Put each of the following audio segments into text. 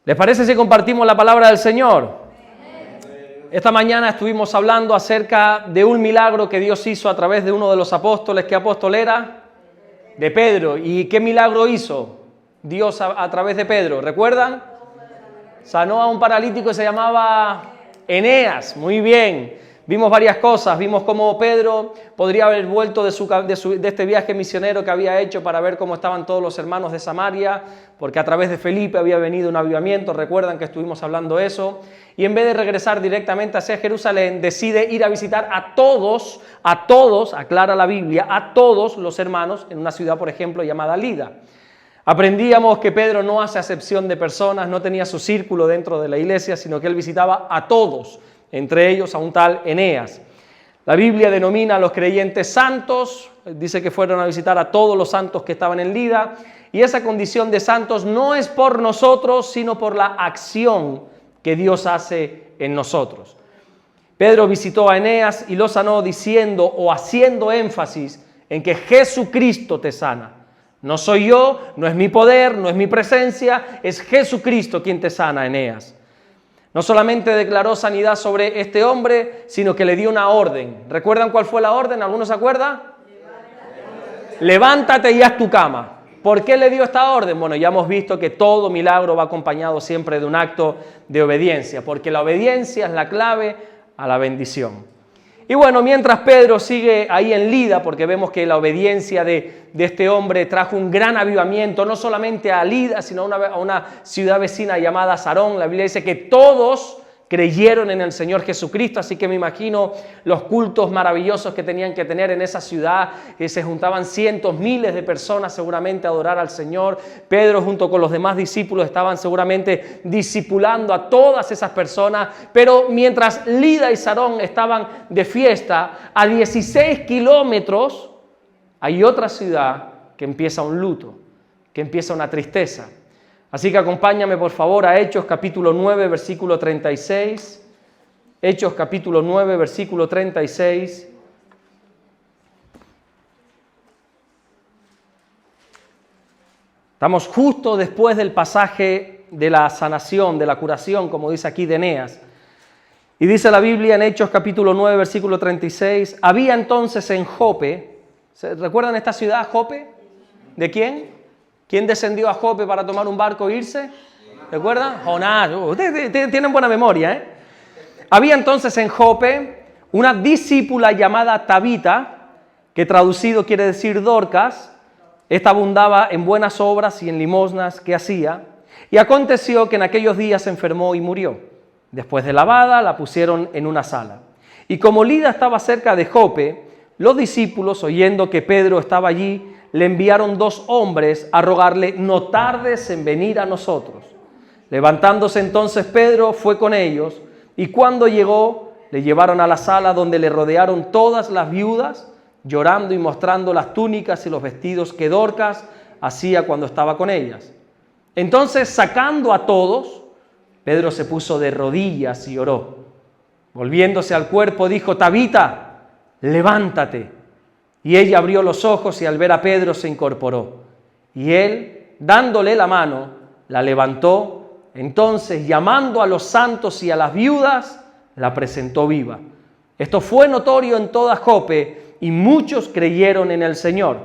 ¿Les parece si compartimos la palabra del Señor? Esta mañana estuvimos hablando acerca de un milagro que Dios hizo a través de uno de los apóstoles. ¿Qué apóstol era? De Pedro. ¿Y qué milagro hizo Dios a través de Pedro? ¿Recuerdan? Sanó a un paralítico que se llamaba Eneas. Muy bien. Vimos varias cosas. Vimos cómo Pedro podría haber vuelto de este viaje misionero que había hecho para ver cómo estaban todos los hermanos de Samaria, porque a través de Felipe había venido un avivamiento. Recuerdan que estuvimos hablando eso. Y en vez de regresar directamente hacia Jerusalén, decide ir a visitar a todos, aclara la Biblia, a todos los hermanos en una ciudad, por ejemplo, llamada Lida. Aprendíamos que Pedro no hace acepción de personas, no tenía su círculo dentro de la iglesia, sino que él visitaba a todos, entre ellos a un tal Eneas. La Biblia denomina a los creyentes santos, dice que fueron a visitar a todos los santos que estaban en Lida, y esa condición de santos no es por nosotros, sino por la acción que Dios hace en nosotros. Pedro visitó a Eneas y lo sanó diciendo o haciendo énfasis en que Jesucristo te sana. No soy yo, no es mi poder, no es mi presencia, es Jesucristo quien te sana, Eneas. No solamente declaró sanidad sobre este hombre, sino que le dio una orden. ¿Recuerdan cuál fue la orden? ¿Alguno se acuerda? Levántate y haz tu cama. ¿Por qué le dio esta orden? Bueno, ya hemos visto que todo milagro va acompañado siempre de un acto de obediencia, porque la obediencia es la clave a la bendición. Y bueno, mientras Pedro sigue ahí en Lida, porque vemos que la obediencia de este hombre trajo un gran avivamiento, no solamente a Lida, sino a una ciudad vecina llamada Sarón. La Biblia dice que todos creyeron en el Señor Jesucristo, así que me imagino los cultos maravillosos que tenían que tener en esa ciudad, se juntaban cientos, miles de personas seguramente a adorar al Señor. Pedro junto con los demás discípulos estaban seguramente discipulando a todas esas personas, pero mientras Lida y Sarón estaban de fiesta, a 16 kilómetros hay otra ciudad que empieza un luto, que empieza una tristeza. Así que acompáñame por favor a Hechos capítulo 9, versículo 36. Hechos capítulo 9, versículo 36. Estamos justo después del pasaje de la sanación, de la curación, como dice aquí de Eneas. Y dice la Biblia en Hechos capítulo 9, versículo 36. Había entonces en Jope, ¿recuerdan esta ciudad, Jope? ¿De quién? ¿Quién descendió a Jope para tomar un barco e irse? ¿Recuerdan? Jonás. Ustedes tienen buena memoria, ¿eh? Había entonces en Jope una discípula llamada Tabita, que traducido quiere decir Dorcas. Esta abundaba en buenas obras y en limosnas que hacía. Y aconteció que en aquellos días se enfermó y murió. Después de lavada, la pusieron en una sala. Y como Lida estaba cerca de Jope, los discípulos, oyendo que Pedro estaba allí, le enviaron 2 hombres a rogarle: no tardes en venir a nosotros. Levantándose entonces Pedro fue con ellos, y cuando llegó le llevaron a la sala donde le rodearon todas las viudas, llorando y mostrando las túnicas y los vestidos que Dorcas hacía cuando estaba con ellas. Entonces, sacando a todos, Pedro se puso de rodillas y oró. Volviéndose al cuerpo dijo: Tabita, levántate. Y ella abrió los ojos y al ver a Pedro se incorporó. Y él, dándole la mano, la levantó. Entonces, llamando a los santos y a las viudas, la presentó viva. Esto fue notorio en toda Jope y muchos creyeron en el Señor.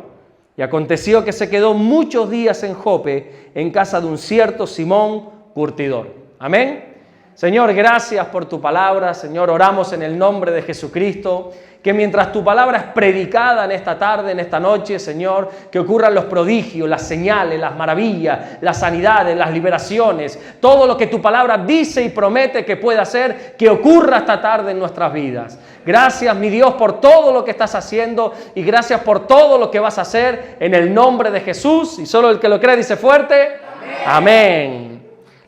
Y aconteció que se quedó muchos días en Jope, en casa de un cierto Simón curtidor. Amén. Señor, gracias por tu palabra. Señor, oramos en el nombre de Jesucristo, que mientras tu palabra es predicada en esta tarde, en esta noche, Señor, que ocurran los prodigios, las señales, las maravillas, las sanidades, las liberaciones, todo lo que tu palabra dice y promete que puede hacer, que ocurra esta tarde en nuestras vidas. Gracias, mi Dios, por todo lo que estás haciendo y gracias por todo lo que vas a hacer en el nombre de Jesús. Y solo el que lo cree dice fuerte, amén. Amén.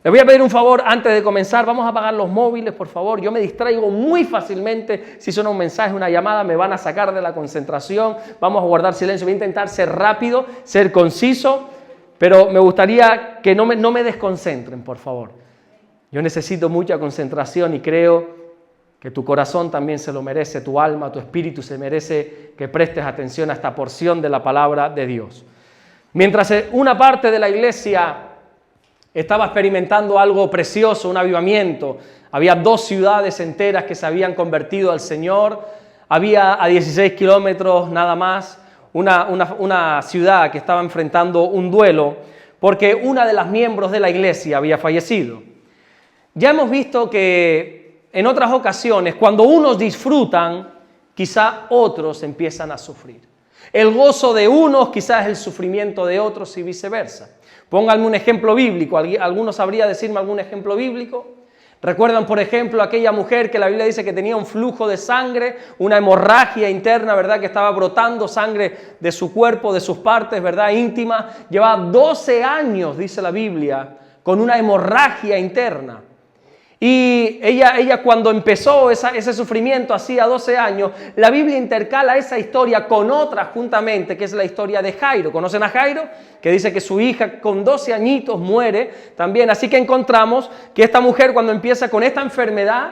Les voy a pedir un favor antes de comenzar. Vamos a apagar los móviles, por favor. Yo me distraigo muy fácilmente. Si suena un mensaje, una llamada, me van a sacar de la concentración. Vamos a guardar silencio. Voy a intentar ser rápido, ser conciso, pero me gustaría que no me desconcentren, por favor. Yo necesito mucha concentración y creo que tu corazón también se lo merece, tu alma, tu espíritu se merece que prestes atención a esta porción de la palabra de Dios. Mientras una parte de la iglesia estaba experimentando algo precioso, un avivamiento. Había 2 ciudades enteras que se habían convertido al Señor. Había a 16 kilómetros nada más una ciudad que estaba enfrentando un duelo porque una de las miembros de la iglesia había fallecido. Ya hemos visto que en otras ocasiones, cuando unos disfrutan, quizá otros empiezan a sufrir. El gozo de unos quizás es el sufrimiento de otros y viceversa. Pónganme un ejemplo bíblico. ¿Alguno sabría decirme algún ejemplo bíblico? ¿Recuerdan, por ejemplo, aquella mujer que la Biblia dice que tenía un flujo de sangre, una hemorragia interna, ¿verdad? Que estaba brotando sangre de su cuerpo, de sus partes, ¿verdad? Íntima. Llevaba 12 años, dice la Biblia, con una hemorragia interna. Y ella cuando empezó ese sufrimiento, hacía 12 años, la Biblia intercala esa historia con otra juntamente, que es la historia de Jairo. ¿Conocen a Jairo? Que dice que su hija con 12 añitos muere también. Así que encontramos que esta mujer cuando empieza con esta enfermedad,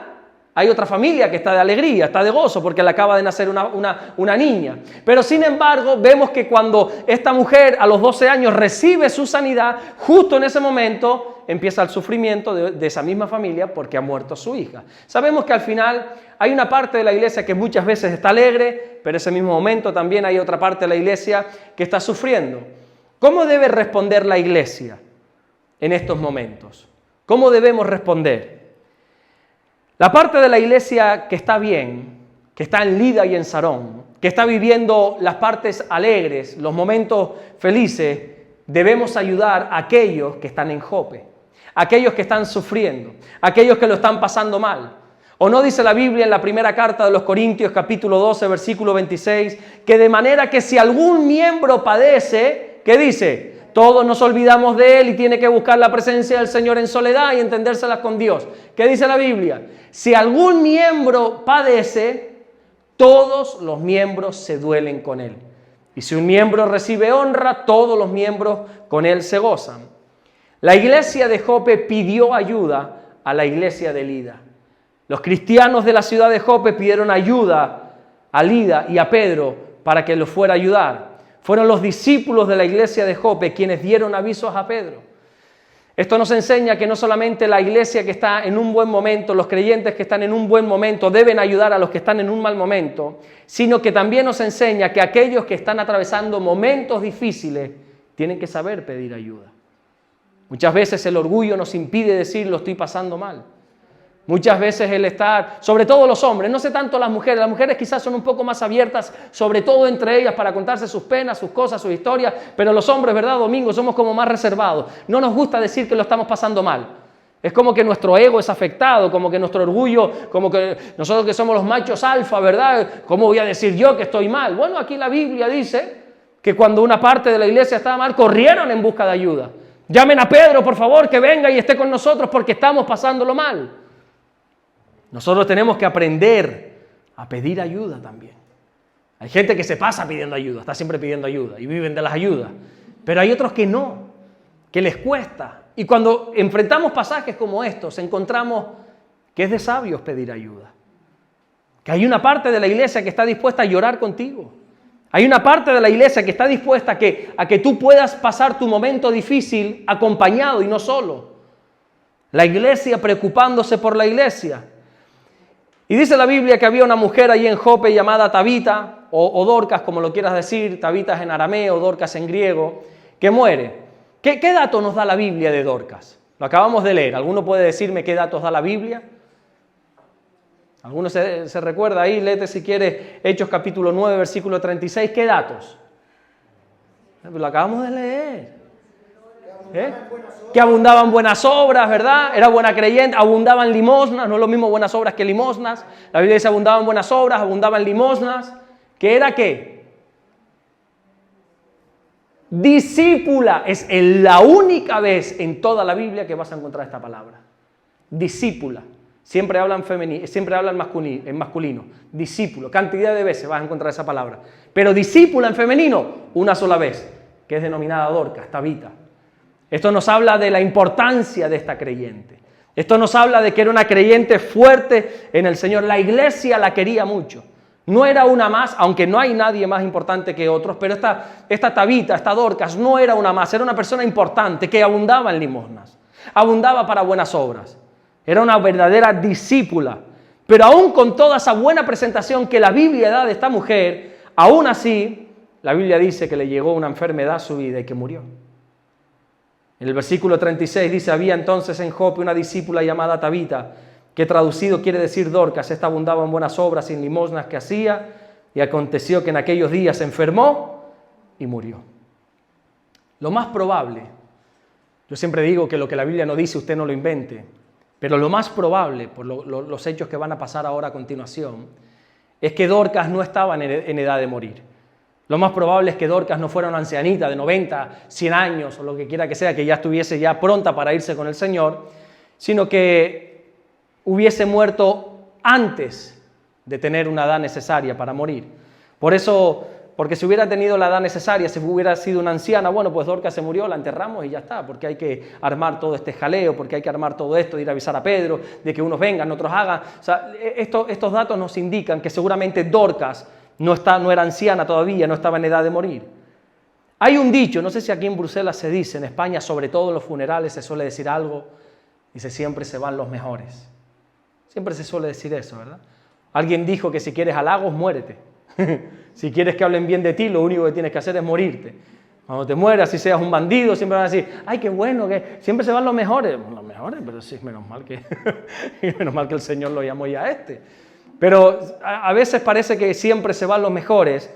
hay otra familia que está de alegría, está de gozo, porque le acaba de nacer una niña. Pero sin embargo, vemos que cuando esta mujer a los 12 años recibe su sanidad, justo en ese momento empieza el sufrimiento de esa misma familia porque ha muerto su hija. Sabemos que al final hay una parte de la iglesia que muchas veces está alegre, pero en ese mismo momento también hay otra parte de la iglesia que está sufriendo. ¿Cómo debe responder la iglesia en estos momentos? ¿Cómo debemos responder? La parte de la iglesia que está bien, que está en Lida y en Sarón, que está viviendo las partes alegres, los momentos felices, debemos ayudar a aquellos que están en Jope, aquellos que están sufriendo, aquellos que lo están pasando mal. ¿O no dice la Biblia en la primera carta de los Corintios, capítulo 12, versículo 26, que de manera que si algún miembro padece, ¿qué dice? Todos nos olvidamos de él y tiene que buscar la presencia del Señor en soledad y entendérselas con Dios. ¿Qué dice la Biblia? Si algún miembro padece, todos los miembros se duelen con él. Y si un miembro recibe honra, todos los miembros con él se gozan. La iglesia de Jope pidió ayuda a la iglesia de Lida. Los cristianos de la ciudad de Jope pidieron ayuda a Lida y a Pedro para que los fuera a ayudar. Fueron los discípulos de la iglesia de Jope quienes dieron avisos a Pedro. Esto nos enseña que no solamente la iglesia que está en un buen momento, los creyentes que están en un buen momento deben ayudar a los que están en un mal momento, sino que también nos enseña que aquellos que están atravesando momentos difíciles tienen que saber pedir ayuda. Muchas veces el orgullo nos impide decir lo estoy pasando mal. Muchas veces el estar, sobre todo los hombres, no sé tanto las mujeres quizás son un poco más abiertas, sobre todo entre ellas para contarse sus penas, sus cosas, sus historias, pero los hombres, ¿verdad, Domingo? Somos como más reservados, no nos gusta decir que lo estamos pasando mal. Es como que nuestro ego es afectado, como que nuestro orgullo, como que nosotros que somos los machos alfa, ¿verdad? ¿Cómo voy a decir yo que estoy mal? Bueno, aquí la Biblia dice que cuando una parte de la iglesia estaba mal, corrieron en busca de ayuda. Llamen a Pedro, por favor, que venga y esté con nosotros porque estamos pasándolo mal. Nosotros tenemos que aprender a pedir ayuda también. Hay gente que se pasa pidiendo ayuda, está siempre pidiendo ayuda y viven de las ayudas. Pero hay otros que no, que les cuesta. Y cuando enfrentamos pasajes como estos, encontramos que es de sabios pedir ayuda. Que hay una parte de la iglesia que está dispuesta a llorar contigo. Hay una parte de la iglesia que está dispuesta a que tú puedas pasar tu momento difícil acompañado y no solo. La iglesia preocupándose por la iglesia. Y dice la Biblia que había una mujer allí en Jope llamada Tabita, o Dorcas, como lo quieras decir, Tabita es en arameo, Dorcas en griego, que muere. ¿Qué dato nos da la Biblia de Dorcas? Lo acabamos de leer. ¿Alguno puede decirme qué datos da la Biblia? ¿Alguno se recuerda ahí? Léete si quiere Hechos capítulo 9, versículo 36. ¿Qué datos? Lo acabamos de leer. Que abundaban buenas obras, ¿verdad? Era buena creyente, abundaban limosnas, no es lo mismo buenas obras que limosnas. La Biblia dice abundaban buenas obras, abundaban limosnas. ¿Qué era qué? Discípula. Es la única vez en toda la Biblia que vas a encontrar esta palabra. Discípula. Siempre hablan femenino, siempre hablan en masculino. Discípulo. Cantidad de veces vas a encontrar esa palabra. Pero discípula en femenino, una sola vez, que es denominada Dorcas, Tabita. Esto nos habla de la importancia de esta creyente. Esto nos habla de que era una creyente fuerte en el Señor. La iglesia la quería mucho. No era una más, aunque no hay nadie más importante que otros, pero esta Tabita, esta Dorcas, no era una más, era una persona importante que abundaba en limosnas. Abundaba para buenas obras. Era una verdadera discípula. Pero aún con toda esa buena presentación que la Biblia da de esta mujer, aún así, la Biblia dice que le llegó una enfermedad a su vida y que murió. En el versículo 36 dice, había entonces en Jope una discípula llamada Tabita, que traducido quiere decir Dorcas. Esta abundaba en buenas obras y en limosnas que hacía, y aconteció que en aquellos días se enfermó y murió. Lo más probable, yo siempre digo que lo que la Biblia no dice usted no lo invente, pero lo más probable, por los hechos que van a pasar ahora a continuación, es que Dorcas no estaba en edad de morir. Lo más probable es que Dorcas no fuera una ancianita de 90, 100 años o lo que quiera que sea, que ya estuviese ya pronta para irse con el Señor, sino que hubiese muerto antes de tener una edad necesaria para morir. Por eso, porque si hubiera tenido la edad necesaria, si hubiera sido una anciana, bueno, pues Dorcas se murió, la enterramos y ya está, porque hay que armar todo este jaleo, porque hay que armar todo esto, de ir a avisar a Pedro, de que unos vengan, otros hagan. O sea, estos datos nos indican que seguramente Dorcas no era anciana todavía, no estaba en edad de morir. Hay un dicho, no sé si aquí en Bruselas se dice, en España, sobre todo en los funerales, se suele decir algo, dice, siempre se van los mejores. Siempre se suele decir eso, ¿verdad? Alguien dijo que si quieres halagos, muérete. Si quieres que hablen bien de ti, lo único que tienes que hacer es morirte. Cuando te mueras, si seas un bandido, siempre van a decir, ay, qué bueno, que siempre se van los mejores. Los mejores, pero sí, menos mal que el Señor lo llamó ya a este. Pero a veces parece que siempre se van los mejores.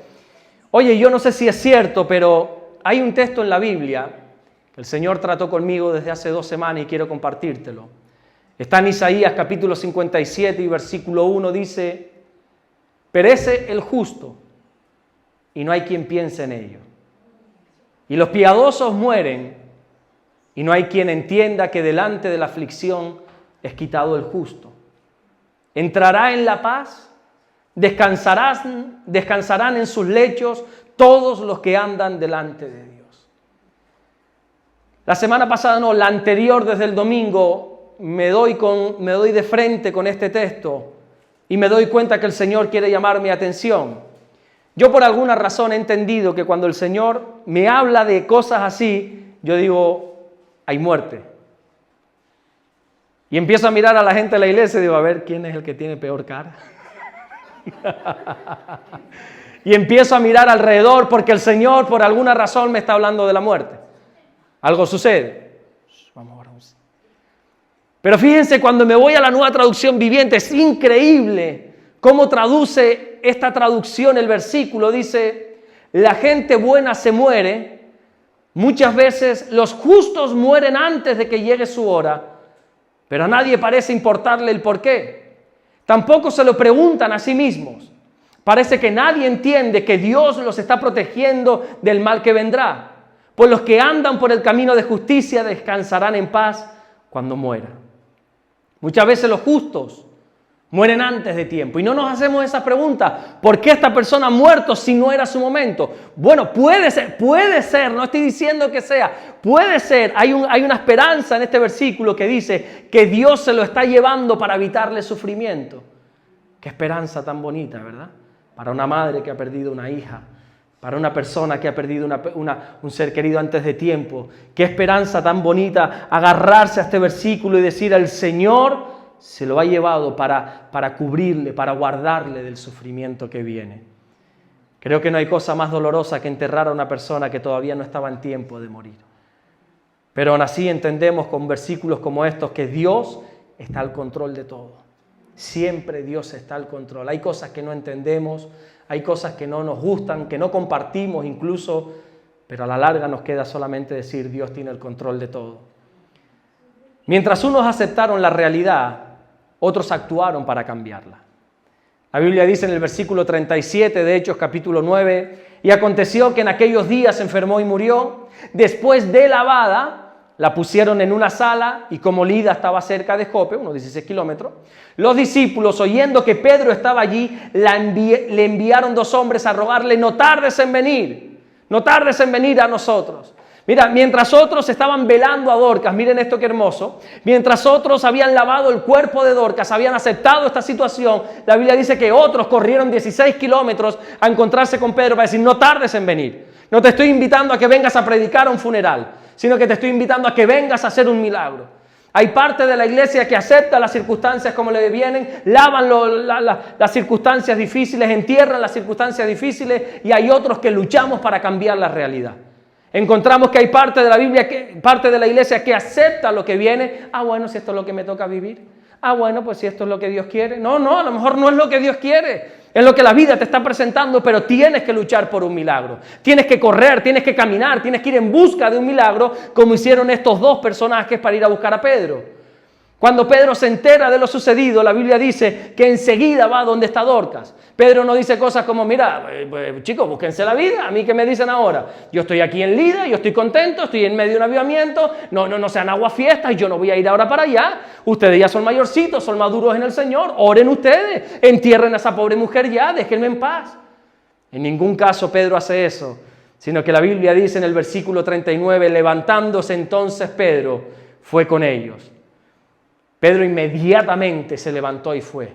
Oye, yo no sé si es cierto, pero hay un texto en la Biblia que el Señor trató conmigo desde hace 2 semanas y quiero compartírtelo. Está en Isaías capítulo 57 y versículo 1, dice, perece el justo y no hay quien piense en ello. Y los piadosos mueren y no hay quien entienda que delante de la aflicción es quitado el justo. Entrará en la paz, descansarán en sus lechos todos los que andan delante de Dios. La semana pasada, la anterior, desde el domingo, me doy de frente con este texto y me doy cuenta que el Señor quiere llamar mi atención. Yo por alguna razón he entendido que cuando el Señor me habla de cosas así, yo digo, hay muerte. Y empiezo a mirar a la gente de la iglesia y digo, a ver, ¿quién es el que tiene peor cara? Y empiezo a mirar alrededor porque el Señor por alguna razón me está hablando de la muerte. Algo sucede. Vamos. Pero fíjense, cuando me voy a la Nueva Traducción Viviente, es increíble cómo traduce esta traducción el versículo. Dice, la gente buena se muere, muchas veces los justos mueren antes de que llegue su hora, pero a nadie parece importarle el por qué. Tampoco se lo preguntan a sí mismos. Parece que nadie entiende que Dios los está protegiendo del mal que vendrá. Pues los que andan por el camino de justicia descansarán en paz cuando mueran. Muchas veces los justos mueren antes de tiempo y no nos hacemos esa pregunta. ¿Por qué esta persona ha muerto si no era su momento? Bueno, puede ser, no estoy diciendo que sea, puede ser. Hay una esperanza en este versículo que dice que Dios se lo está llevando para evitarle sufrimiento. Qué esperanza tan bonita, ¿verdad? Para una madre que ha perdido una hija, para una persona que ha perdido un ser querido antes de tiempo. Qué esperanza tan bonita agarrarse a este versículo y decir, el Señor se lo ha llevado para cubrirle, para guardarle del sufrimiento que viene. Creo que no hay cosa más dolorosa que enterrar a una persona que todavía no estaba en tiempo de morir. Pero aún así entendemos con versículos como estos que Dios está al control de todo. Siempre Dios está al control. Hay cosas que no entendemos, hay cosas que no nos gustan, que no compartimos incluso, pero a la larga nos queda solamente decir Dios tiene el control de todo. Mientras unos aceptaron la realidad, otros actuaron para cambiarla. La Biblia dice en el versículo 37 de Hechos capítulo 9, y aconteció que en aquellos días se enfermó y murió. Después de lavada, la pusieron en una sala y como Lida estaba cerca de Jope, unos 16 kilómetros, los discípulos, oyendo que Pedro estaba allí, le enviaron 2 hombres a rogarle, no tardes en venir a nosotros. Mira, mientras otros estaban velando a Dorcas, miren esto qué hermoso, mientras otros habían lavado el cuerpo de Dorcas, habían aceptado esta situación, la Biblia dice que otros corrieron 16 kilómetros a encontrarse con Pedro para decir, no tardes en venir. No te estoy invitando a que vengas a predicar a un funeral, sino que te estoy invitando a que vengas a hacer un milagro. Hay parte de la iglesia que acepta las circunstancias como le vienen, lavan las circunstancias difíciles, entierran las circunstancias difíciles, y hay otros que luchamos para cambiar la realidad. Encontramos que hay parte de la Biblia, parte de la iglesia que acepta lo que viene. Bueno, si esto es lo que me toca vivir. Bueno, pues si esto es lo que Dios quiere. No, a lo mejor no es lo que Dios quiere. Es lo que la vida te está presentando, pero tienes que luchar por un milagro. Tienes que correr, tienes que caminar, tienes que ir en busca de un milagro, como hicieron estos dos personajes para ir a buscar a Pedro. Cuando Pedro se entera de lo sucedido, la Biblia dice que enseguida va donde está Dorcas. Pedro no dice cosas como, mira, chicos, búsquense la vida, a mí qué me dicen ahora. Yo estoy aquí en Lida, yo estoy contento, estoy en medio de un avivamiento, no sean aguafiestas, yo no voy a ir ahora para allá. Ustedes ya son mayorcitos, son maduros en el Señor, oren ustedes, entierren a esa pobre mujer ya, déjenme en paz. En ningún caso Pedro hace eso, sino que la Biblia dice en el versículo 39, levantándose entonces Pedro, fue con ellos. Pedro inmediatamente se levantó y fue.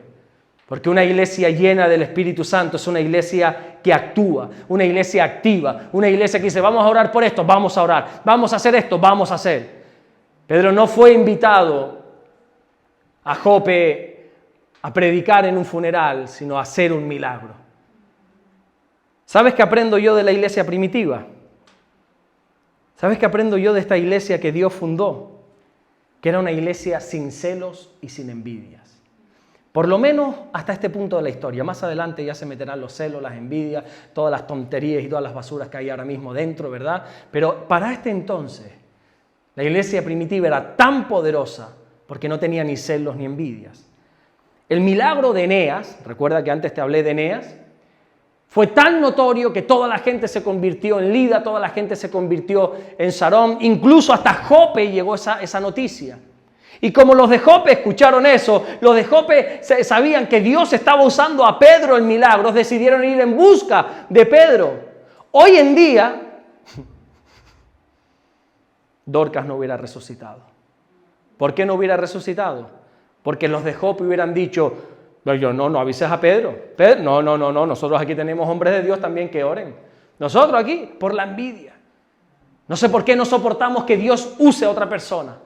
Porque una iglesia llena del Espíritu Santo es una iglesia que actúa, una iglesia activa, una iglesia que dice, vamos a orar por esto, vamos a orar, vamos a hacer esto, vamos a hacer. Pedro no fue invitado a Jope a predicar en un funeral, sino a hacer un milagro. ¿Sabes qué aprendo yo de la iglesia primitiva? ¿Sabes qué aprendo yo de esta iglesia que Dios fundó? Que era una iglesia sin celos y sin envidias. Por lo menos hasta este punto de la historia. Más adelante ya se meterán los celos, las envidias, todas las tonterías y todas las basuras que hay ahora mismo dentro, ¿verdad? Pero para este entonces, la iglesia primitiva era tan poderosa porque no tenía ni celos ni envidias. El milagro de Eneas, recuerda que antes te hablé de Eneas, fue tan notorio que toda la gente se convirtió en Lida, toda la gente se convirtió en Sarón, incluso hasta Jope llegó esa noticia. Y como los de Jope escucharon eso, los de Jope sabían que Dios estaba usando a Pedro en milagros, decidieron ir en busca de Pedro. Hoy en día, Dorcas no hubiera resucitado. ¿Por qué no hubiera resucitado? Porque los de Jope hubieran dicho, no avises a Pedro. No, nosotros aquí tenemos hombres de Dios también que oren. Nosotros aquí, por la envidia. No sé por qué no soportamos que Dios use a otra persona.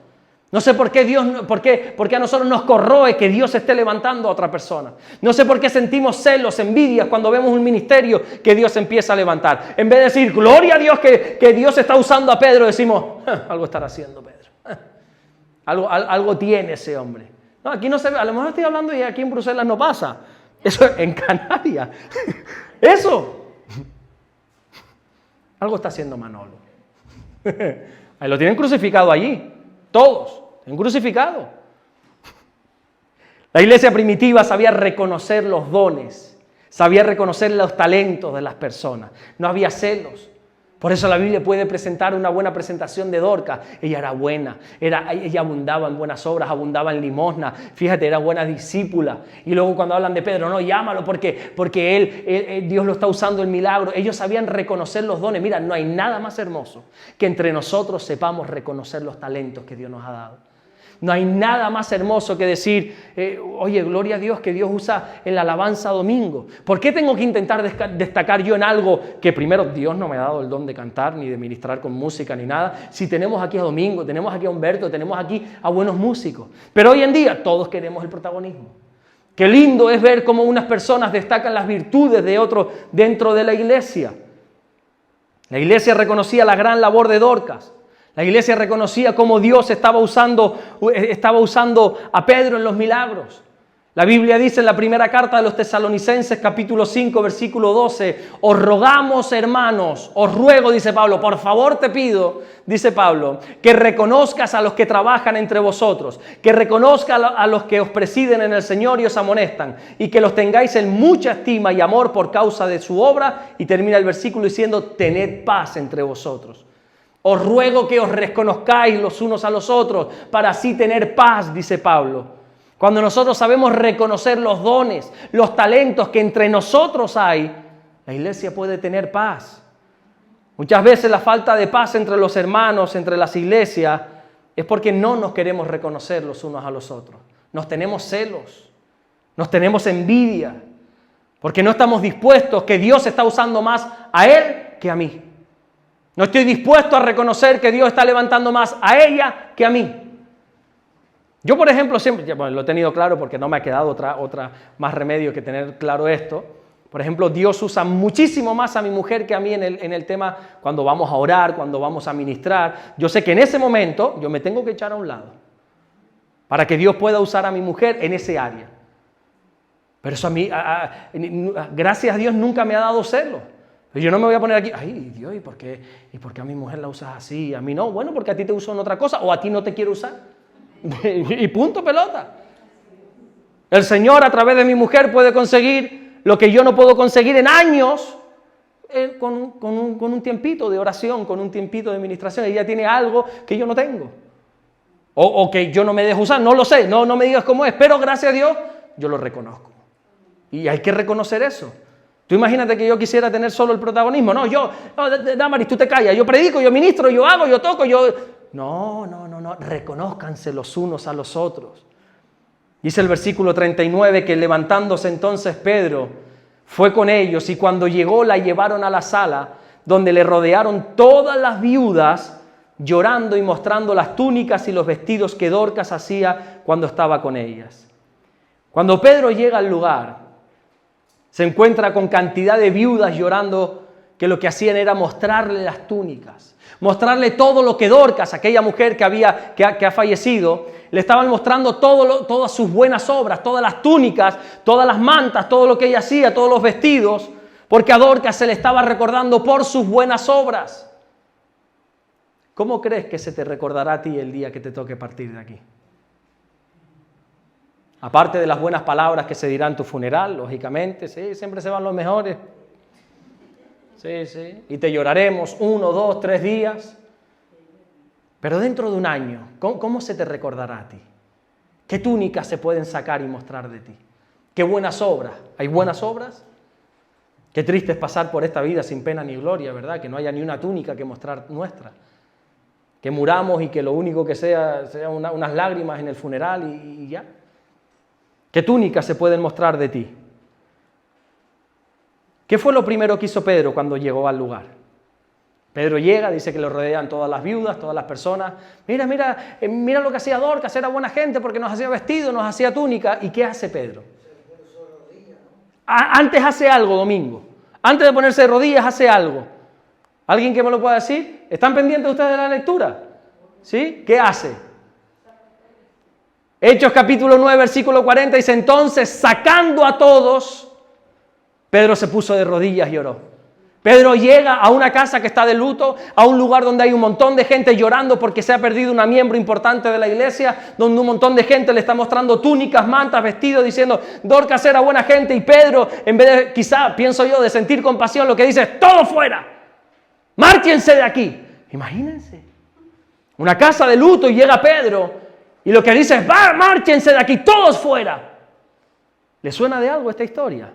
No sé por qué a nosotros nos corroe que Dios esté levantando a otra persona. No sé por qué sentimos celos, envidias cuando vemos un ministerio que Dios empieza a levantar. En vez de decir, gloria a Dios que Dios está usando a Pedro, decimos, algo estará haciendo Pedro. Algo tiene ese hombre. No, aquí no se ve, a lo mejor estoy hablando y aquí en Bruselas no pasa. Eso en Canarias. Eso. Algo está haciendo Manolo. Ahí lo tienen crucificado allí. Todos, en crucificado. La iglesia primitiva sabía reconocer los dones, sabía reconocer los talentos de las personas. No había celos. Por eso la Biblia puede presentar una buena presentación de Dorcas. Ella era buena, ella abundaba en buenas obras, abundaba en limosna. Fíjate, era buena discípula. Y luego cuando hablan de Pedro, no, llámalo porque él, Dios lo está usando en milagro. Ellos sabían reconocer los dones. Mira, no hay nada más hermoso que entre nosotros sepamos reconocer los talentos que Dios nos ha dado. No hay nada más hermoso que decir, oye, gloria a Dios que Dios usa en la alabanza domingo. ¿Por qué tengo que intentar destacar yo en algo que primero Dios no me ha dado el don de cantar, ni de ministrar con música, ni nada? Si tenemos aquí a Domingo, tenemos aquí a Humberto, tenemos aquí a buenos músicos. Pero hoy en día todos queremos el protagonismo. Qué lindo es ver cómo unas personas destacan las virtudes de otros dentro de la iglesia. La iglesia reconocía la gran labor de Dorcas. La iglesia reconocía cómo Dios estaba usando a Pedro en los milagros. La Biblia dice en la primera carta de los Tesalonicenses, capítulo 5, versículo 12, os rogamos, hermanos, os ruego, dice Pablo, por favor te pido, dice Pablo, que reconozcas a los que trabajan entre vosotros, que reconozcas a los que os presiden en el Señor y os amonestan, y que los tengáis en mucha estima y amor por causa de su obra. Y termina el versículo diciendo, tened paz entre vosotros. Os ruego que os reconozcáis los unos a los otros para así tener paz, dice Pablo. Cuando nosotros sabemos reconocer los dones, los talentos que entre nosotros hay, la iglesia puede tener paz. Muchas veces la falta de paz entre los hermanos, entre las iglesias, es porque no nos queremos reconocer los unos a los otros. Nos tenemos celos, nos tenemos envidia, porque no estamos dispuestos, que Dios está usando más a él que a mí. No estoy dispuesto a reconocer que Dios está levantando más a ella que a mí. Yo, por ejemplo, siempre, bueno, lo he tenido claro porque no me ha quedado otra más remedio que tener claro esto. Por ejemplo, Dios usa muchísimo más a mi mujer que a mí en el tema cuando vamos a orar, cuando vamos a ministrar. Yo sé que en ese momento yo me tengo que echar a un lado para que Dios pueda usar a mi mujer en ese área. Pero eso a mí, gracias a Dios, nunca me ha dado celo. Yo no me voy a poner aquí, ay Dios, ¿y por qué a mi mujer la usas así? A mí no, bueno, porque a ti te uso en otra cosa o a ti no te quiero usar. Y punto pelota. El Señor a través de mi mujer puede conseguir lo que yo no puedo conseguir en años con un tiempito de oración, con un tiempito de ministración. Ella tiene algo que yo no tengo o que yo no me dejo usar, no lo sé, no me digas cómo es, pero gracias a Dios yo lo reconozco y hay que reconocer eso. Tú imagínate que yo quisiera tener solo el protagonismo. No, Damaris, tú te callas, yo predico, yo ministro, yo hago, yo toco, No, reconózcanse los unos a los otros. Dice el versículo 39 que levantándose entonces Pedro fue con ellos y cuando llegó la llevaron a la sala donde le rodearon todas las viudas llorando y mostrando las túnicas y los vestidos que Dorcas hacía cuando estaba con ellas. Cuando Pedro llega al lugar, se encuentra con cantidad de viudas llorando que lo que hacían era mostrarle las túnicas, mostrarle todo lo que Dorcas, aquella mujer que ha fallecido, le estaban mostrando todas sus buenas obras, todas las túnicas, todas las mantas, todo lo que ella hacía, todos los vestidos, porque a Dorcas se le estaba recordando por sus buenas obras. ¿Cómo crees que se te recordará a ti el día que te toque partir de aquí? Aparte de las buenas palabras que se dirán en tu funeral, lógicamente, sí, siempre se van los mejores. Sí, y te lloraremos 1, 2, 3 días. Pero dentro de un año, ¿cómo se te recordará a ti? ¿Qué túnicas se pueden sacar y mostrar de ti? ¿Qué buenas obras? ¿Hay buenas obras? Qué triste es pasar por esta vida sin pena ni gloria, ¿verdad? Que no haya ni una túnica que mostrar nuestra. Que muramos y que lo único que sea unas lágrimas en el funeral y ya. ¿Qué túnicas se pueden mostrar de ti? ¿Qué fue lo primero que hizo Pedro cuando llegó al lugar? Pedro llega, dice que lo rodean todas las viudas, todas las personas. Mira lo que hacía Dorcas, era buena gente porque nos hacía vestido, nos hacía túnica. ¿Y qué hace Pedro? Antes hace algo, Domingo. Antes de ponerse de rodillas hace algo. ¿Alguien que me lo pueda decir? ¿Están pendientes ustedes de la lectura? ¿Sí? ¿Qué hace? Hechos capítulo 9, versículo 40 dice, entonces sacando a todos, Pedro se puso de rodillas y oró. Pedro llega a una casa que está de luto, a un lugar donde hay un montón de gente llorando porque se ha perdido una miembro importante de la iglesia, donde un montón de gente le está mostrando túnicas, mantas, vestidos, diciendo, Dorcas era buena gente, y Pedro, en vez de, quizá, pienso yo, de sentir compasión, lo que dice es, todo fuera, márchense de aquí. Imagínense, una casa de luto y llega Pedro, y lo que dice es, márchense de aquí, todos fuera. ¿Le suena de algo esta historia?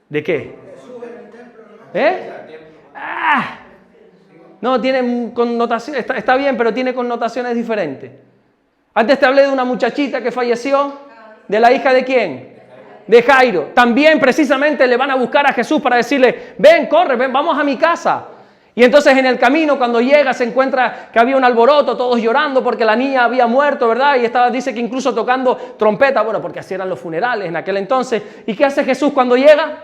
¿De qué? No, tiene connotaciones, está bien, pero tiene connotaciones diferentes. Antes te hablé de una muchachita que falleció, ¿de la hija de quién? De Jairo. También precisamente le van a buscar a Jesús para decirle, ven, corre, ven, vamos a mi casa. Y entonces en el camino cuando llega se encuentra que había un alboroto, todos llorando porque la niña había muerto, ¿verdad? Y dice que incluso tocando trompeta, bueno, porque así eran los funerales en aquel entonces. ¿Y qué hace Jesús cuando llega?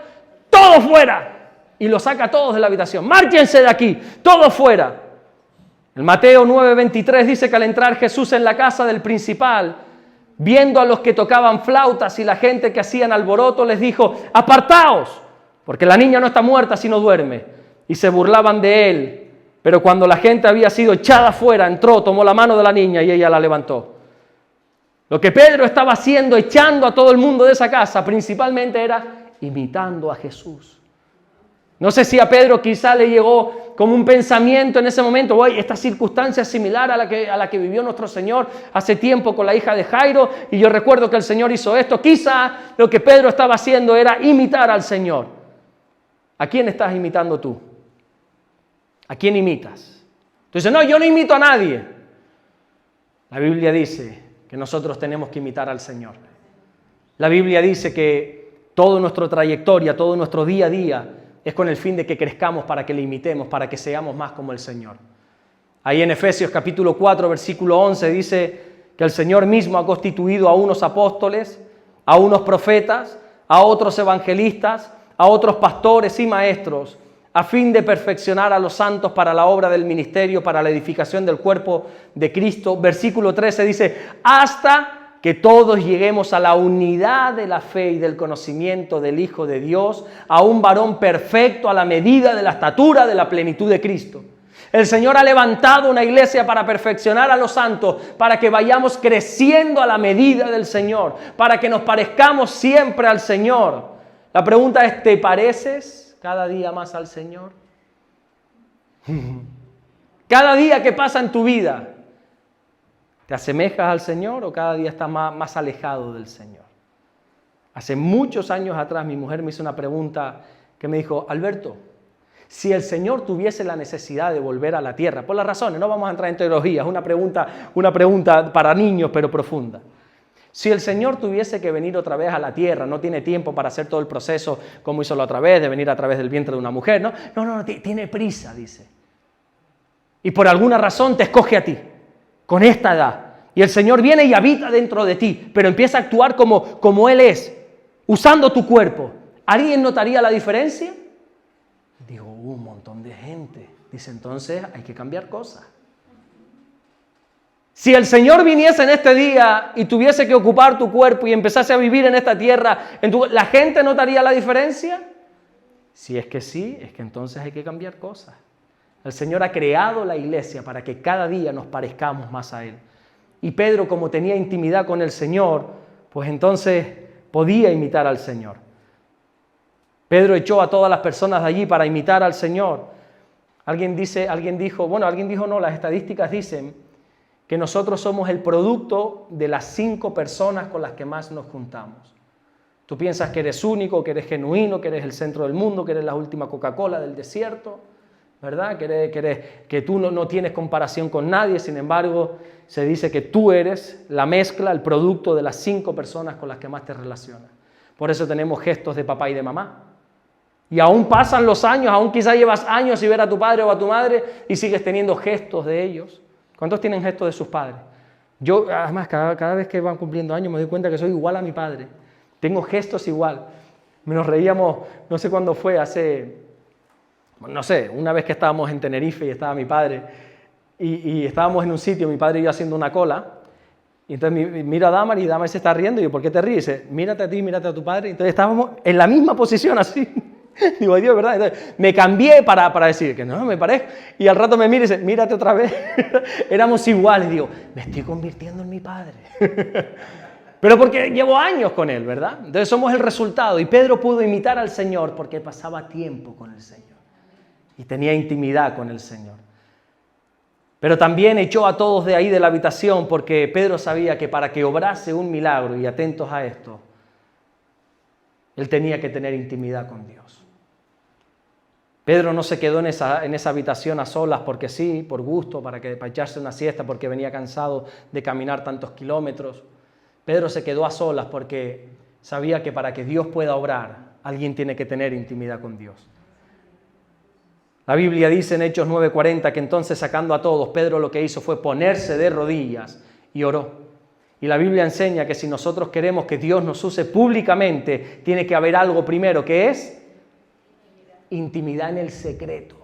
¡Todos fuera! Y los saca a todos de la habitación. ¡Márchense de aquí! ¡Todos fuera! El Mateo 9:23 dice que al entrar Jesús en la casa del principal, viendo a los que tocaban flautas y la gente que hacían alboroto, les dijo, apartaos, porque la niña no está muerta sino duerme. Y se burlaban de él, pero cuando la gente había sido echada fuera, entró, tomó la mano de la niña y ella la levantó. Lo que Pedro estaba haciendo, echando a todo el mundo de esa casa, principalmente era imitando a Jesús. No sé si a Pedro quizá le llegó como un pensamiento en ese momento, oye, esta circunstancia es similar a la que vivió nuestro Señor hace tiempo con la hija de Jairo, y yo recuerdo que el Señor hizo esto. Quizá lo que Pedro estaba haciendo era imitar al Señor. ¿A quién estás imitando tú? ¿A quién imitas? Entonces, no, yo no imito a nadie. La Biblia dice que nosotros tenemos que imitar al Señor. La Biblia dice que toda nuestra trayectoria, todo nuestro día a día, es con el fin de que crezcamos para que le imitemos, para que seamos más como el Señor. Ahí en Efesios capítulo 4, versículo 11 dice que el Señor mismo ha constituido a unos apóstoles, a unos profetas, a otros evangelistas, a otros pastores y maestros, a fin de perfeccionar a los santos para la obra del ministerio, para la edificación del cuerpo de Cristo. Versículo 13 dice, hasta que todos lleguemos a la unidad de la fe y del conocimiento del Hijo de Dios, a un varón perfecto a la medida de la estatura de la plenitud de Cristo. El Señor ha levantado una iglesia para perfeccionar a los santos, para que vayamos creciendo a la medida del Señor, para que nos parezcamos siempre al Señor. La pregunta es, ¿te pareces cada día más al Señor? Cada día que pasa en tu vida, ¿te asemejas al Señor o cada día estás más alejado del Señor? Hace muchos años atrás mi mujer me hizo una pregunta que me dijo, Alberto, si el Señor tuviese la necesidad de volver a la tierra, por las razones, no vamos a entrar en teología, es una pregunta para niños pero profunda. Si el Señor tuviese que venir otra vez a la tierra, no tiene tiempo para hacer todo el proceso como hizo la otra vez, de venir a través del vientre de una mujer, no, tiene prisa, dice. Y por alguna razón te escoge a ti, con esta edad. Y el Señor viene y habita dentro de ti, pero empieza a actuar como Él es, usando tu cuerpo. ¿Alguien notaría la diferencia? Digo, un montón de gente. Dice, entonces hay que cambiar cosas. Si el Señor viniese en este día y tuviese que ocupar tu cuerpo y empezase a vivir en esta tierra, ¿la gente notaría la diferencia? Si es que sí, es que entonces hay que cambiar cosas. El Señor ha creado la iglesia para que cada día nos parezcamos más a Él. Y Pedro, como tenía intimidad con el Señor, pues entonces podía imitar al Señor. Pedro echó a todas las personas de allí para imitar al Señor. Alguien dijo, las estadísticas dicen que nosotros somos el producto de las 5 personas con las que más nos juntamos. Tú piensas que eres único, que eres genuino, que eres el centro del mundo, que eres la última Coca-Cola del desierto, ¿verdad? Que tú no tienes comparación con nadie, sin embargo, se dice que tú eres la mezcla, el producto de las 5 personas con las que más te relacionas. Por eso tenemos gestos de papá y de mamá. Y aún pasan los años, aún quizás llevas años sin ver a tu padre o a tu madre y sigues teniendo gestos de ellos. ¿Cuántos tienen gestos de sus padres? Yo, además, cada vez que van cumpliendo años me doy cuenta que soy igual a mi padre. Tengo gestos igual. Nos reíamos, no sé cuándo fue, una vez que estábamos en Tenerife y estaba mi padre y estábamos en un sitio, mi padre y yo haciendo una cola, y entonces miro a Damar y Damar se está riendo y yo, ¿por qué te ríes? Y dice, mírate a ti, mírate a tu padre. Entonces estábamos en la misma posición así. Digo, ay Dios, ¿verdad? Entonces me cambié para decir que no me parezco. Y al rato me mira y dice, mírate otra vez. Éramos iguales. Digo, me estoy convirtiendo en mi padre. Pero porque llevo años con él, ¿verdad? Entonces somos el resultado. Y Pedro pudo imitar al Señor porque pasaba tiempo con el Señor. Y tenía intimidad con el Señor. Pero también echó a todos de ahí de la habitación porque Pedro sabía que para que obrase un milagro, y atentos a esto, él tenía que tener intimidad con Dios. Pedro no se quedó en esa habitación a solas porque sí, por gusto, para echarse una siesta, porque venía cansado de caminar tantos kilómetros. Pedro se quedó a solas porque sabía que para que Dios pueda obrar, alguien tiene que tener intimidad con Dios. La Biblia dice en Hechos 9:40 que entonces, sacando a todos, Pedro lo que hizo fue ponerse de rodillas y oró. Y la Biblia enseña que si nosotros queremos que Dios nos use públicamente, tiene que haber algo primero, que es intimidad en el secreto,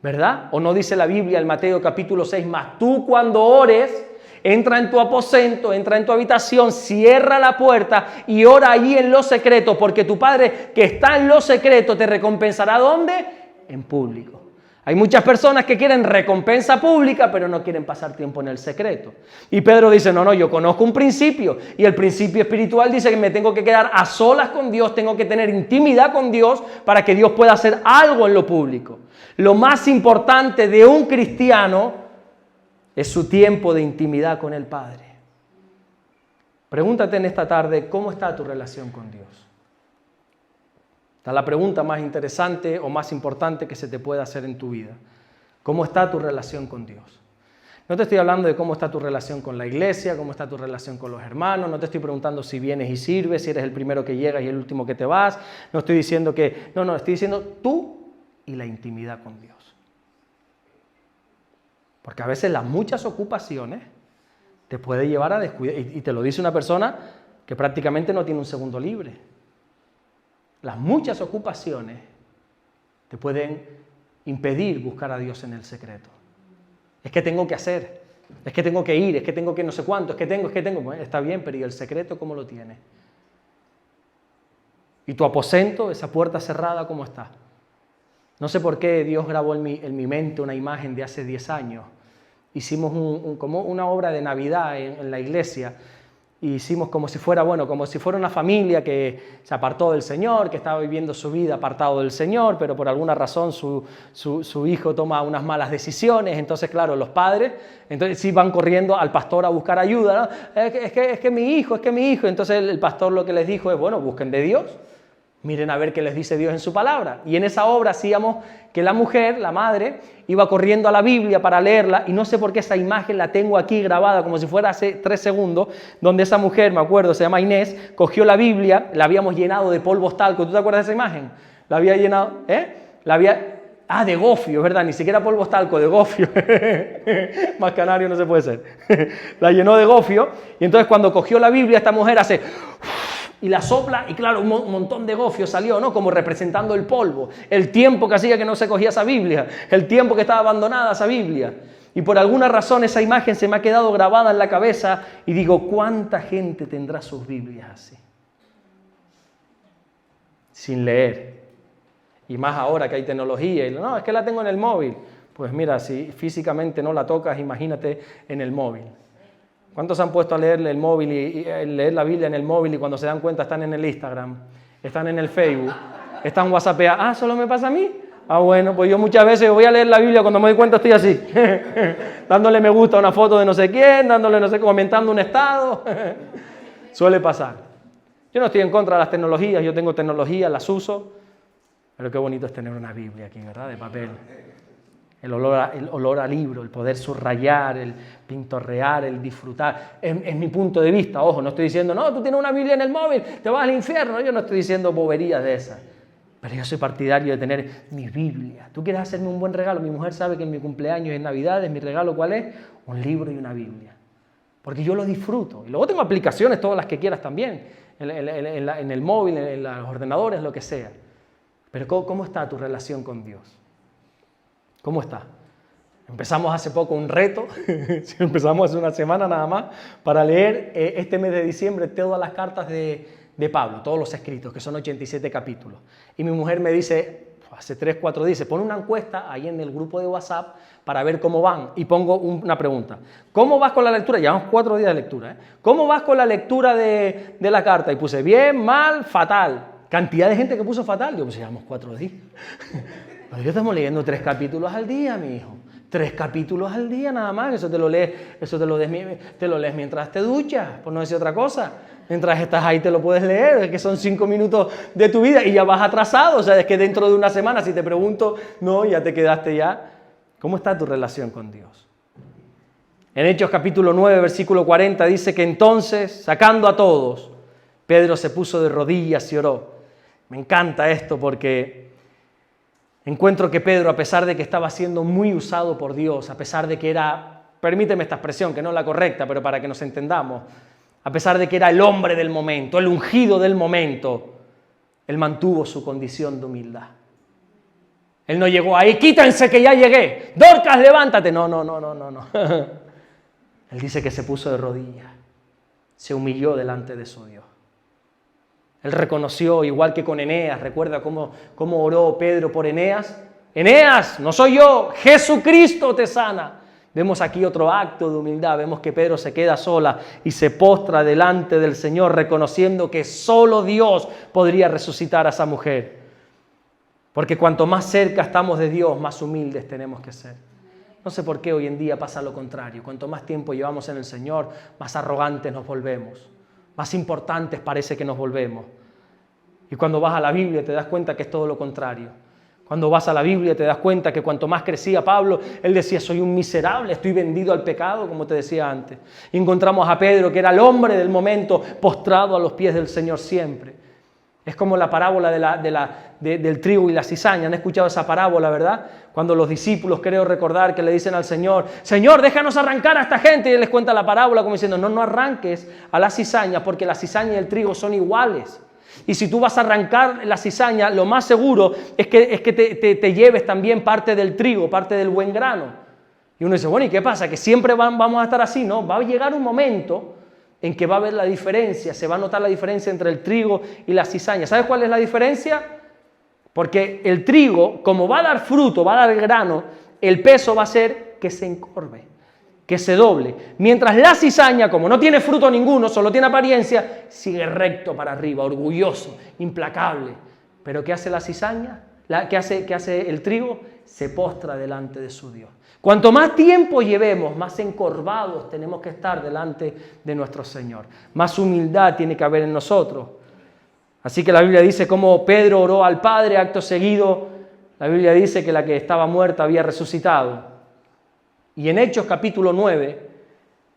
¿verdad? ¿O no dice la Biblia en Mateo capítulo 6, mas tú cuando ores, entra en tu aposento, entra en tu habitación, cierra la puerta y ora allí en lo secreto, porque tu Padre que está en lo secreto te recompensará ¿dónde? En público. Hay muchas personas que quieren recompensa pública, pero no quieren pasar tiempo en el secreto. Y Pedro dice, no, yo conozco un principio. Y el principio espiritual dice que me tengo que quedar a solas con Dios, tengo que tener intimidad con Dios para que Dios pueda hacer algo en lo público. Lo más importante de un cristiano es su tiempo de intimidad con el Padre. Pregúntate en esta tarde, ¿cómo está tu relación con Dios? Esta es la pregunta más interesante o más importante que se te puede hacer en tu vida. ¿Cómo está tu relación con Dios? No te estoy hablando de cómo está tu relación con la iglesia, cómo está tu relación con los hermanos, no te estoy preguntando si vienes y sirves, si eres el primero que llegas y el último que te vas, no estoy diciendo que, no, estoy diciendo tú y la intimidad con Dios. Porque a veces las muchas ocupaciones te puede llevar a descuidar, y te lo dice una persona que prácticamente no tiene un segundo libre. Las muchas ocupaciones te pueden impedir buscar a Dios en el secreto. Es que tengo que hacer, es que tengo que ir, es que tengo que no sé cuánto, es que tengo. Bueno, está bien, pero ¿y el secreto cómo lo tienes? ¿Y tu aposento, esa puerta cerrada, cómo está? No sé por qué Dios grabó en mi mente una imagen de hace 10 años. Hicimos como una obra de Navidad en la iglesia. Y hicimos como si fuera una familia que se apartó del Señor, que estaba viviendo su vida apartado del Señor, pero por alguna razón su hijo toma unas malas decisiones. Entonces, claro, los padres sí van corriendo al pastor a buscar ayuda, ¿no? Es que mi hijo. Entonces el pastor lo que les dijo es, bueno, busquen de Dios. Miren a ver qué les dice Dios en su palabra. Y en esa obra hacíamos que la mujer, la madre, iba corriendo a la Biblia para leerla, y no sé por qué esa imagen la tengo aquí grabada como si fuera hace 3 segundos, donde esa mujer, me acuerdo, se llama Inés, cogió la Biblia, la habíamos llenado de polvos talco. ¿Tú te acuerdas de esa imagen? La había llenado, de gofio, ¿verdad? Ni siquiera polvos talco, de gofio. Más canario no se puede ser. La llenó de gofio, y entonces cuando cogió la Biblia, esta mujer hace... y la sopla, y claro, un montón de gofio salió, ¿no? Como representando el polvo, el tiempo que hacía que no se cogía esa Biblia, el tiempo que estaba abandonada esa Biblia. Y por alguna razón esa imagen se me ha quedado grabada en la cabeza, y digo, ¿cuánta gente tendrá sus Biblias así? Sin leer. Y más ahora que hay tecnología, y no, es que la tengo en el móvil. Pues mira, si físicamente no la tocas, imagínate en el móvil. ¿Cuántos han puesto a leer el móvil y leer la Biblia en el móvil, y cuando se dan cuenta están en el Instagram, están en el Facebook, están whatsappeando? ¿Solo me pasa a mí? Bueno, pues yo muchas veces voy a leer la Biblia, cuando me doy cuenta estoy así, dándole me gusta a una foto de no sé quién, comentando un estado. Suele pasar. Yo no estoy en contra de las tecnologías, yo tengo tecnología, las uso, pero qué bonito es tener una Biblia aquí, ¿verdad? De papel. El olor a libro, el poder subrayar, el pintorrear, el disfrutar. Es mi punto de vista, ojo, no estoy diciendo, no, tú tienes una Biblia en el móvil, te vas al infierno. Yo no estoy diciendo boberías de esas. Pero yo soy partidario de tener mi Biblia. ¿Tú quieres hacerme un buen regalo? Mi mujer sabe que en mi cumpleaños y en Navidades, mi regalo, ¿cuál es? Un libro y una Biblia. Porque yo lo disfruto. Y luego tengo aplicaciones, todas las que quieras también, en el móvil, en los ordenadores, lo que sea. Pero ¿cómo está tu relación con Dios? ¿Cómo está? Empezamos hace poco un reto, empezamos hace una semana nada más, para leer este mes de diciembre todas las cartas de Pablo, todos los escritos, que son 87 capítulos. Y mi mujer me dice, hace 3-4 días, pon una encuesta ahí en el grupo de WhatsApp para ver cómo van. Y pongo una pregunta. ¿Cómo vas con la lectura? Llevamos 4 días de lectura. ¿Cómo vas con la lectura de la carta? Y puse bien, mal, fatal. Cantidad de gente que puso fatal. Yo, pues llevamos 4 días. Yo estamos leyendo 3 capítulos al día, mi hijo. 3 capítulos al día nada más. Eso te lo lees mientras te duchas, por no decir otra cosa. Mientras estás ahí te lo puedes leer, es que son 5 minutos de tu vida y ya vas atrasado. O sea, es que dentro de una semana, si te pregunto, no, ya te quedaste ya. ¿Cómo está tu relación con Dios? En Hechos capítulo 9, versículo 40, dice que entonces, sacando a todos, Pedro se puso de rodillas y oró. Me encanta esto porque encuentro que Pedro, a pesar de que estaba siendo muy usado por Dios, a pesar de que era, permíteme esta expresión, que no es la correcta, pero para que nos entendamos, a pesar de que era el hombre del momento, el ungido del momento, él mantuvo su condición de humildad. Él no llegó ahí, quítense que ya llegué, Dorcas, levántate. No. Él dice que se puso de rodillas, se humilló delante de su Dios. Él reconoció, igual que con Eneas, recuerda cómo oró Pedro por Eneas. Eneas, no soy yo, Jesucristo te sana. Vemos aquí otro acto de humildad, vemos que Pedro se queda sola y se postra delante del Señor, reconociendo que solo Dios podría resucitar a esa mujer. Porque cuanto más cerca estamos de Dios, más humildes tenemos que ser. No sé por qué hoy en día pasa lo contrario. Cuanto más tiempo llevamos en el Señor, más arrogantes nos volvemos. Más importantes parece que nos volvemos. Y cuando vas a la Biblia te das cuenta que es todo lo contrario. Cuando vas a la Biblia te das cuenta que cuanto más crecía Pablo, él decía, soy un miserable, estoy vendido al pecado, como te decía antes. Y encontramos a Pedro, que era el hombre del momento, postrado a los pies del Señor siempre. Es como la parábola del trigo y la cizaña. ¿Han escuchado esa parábola, verdad? Cuando los discípulos, creo recordar, que le dicen al Señor, Señor, déjanos arrancar a esta gente. Y Él les cuenta la parábola como diciendo, no arranques a la cizaña, porque la cizaña y el trigo son iguales. Y si tú vas a arrancar la cizaña, lo más seguro es que te lleves también parte del trigo, parte del buen grano. Y uno dice, bueno, ¿y qué pasa? ¿Que siempre vamos a estar así? No, va a llegar un momento en que va a haber la diferencia, se va a notar la diferencia entre el trigo y la cizaña. ¿Sabes cuál es la diferencia? Porque el trigo, como va a dar fruto, va a dar grano, el peso va a ser que se encorve, que se doble. Mientras la cizaña, como no tiene fruto ninguno, solo tiene apariencia, sigue recto para arriba, orgulloso, implacable. Pero ¿qué hace la cizaña? ¿Qué hace el trigo? Se postra delante de su Dios. Cuanto más tiempo llevemos, más encorvados tenemos que estar delante de nuestro Señor. Más humildad tiene que haber en nosotros. Así que la Biblia dice cómo Pedro oró al Padre, acto seguido, la Biblia dice que la que estaba muerta había resucitado. Y en Hechos capítulo 9,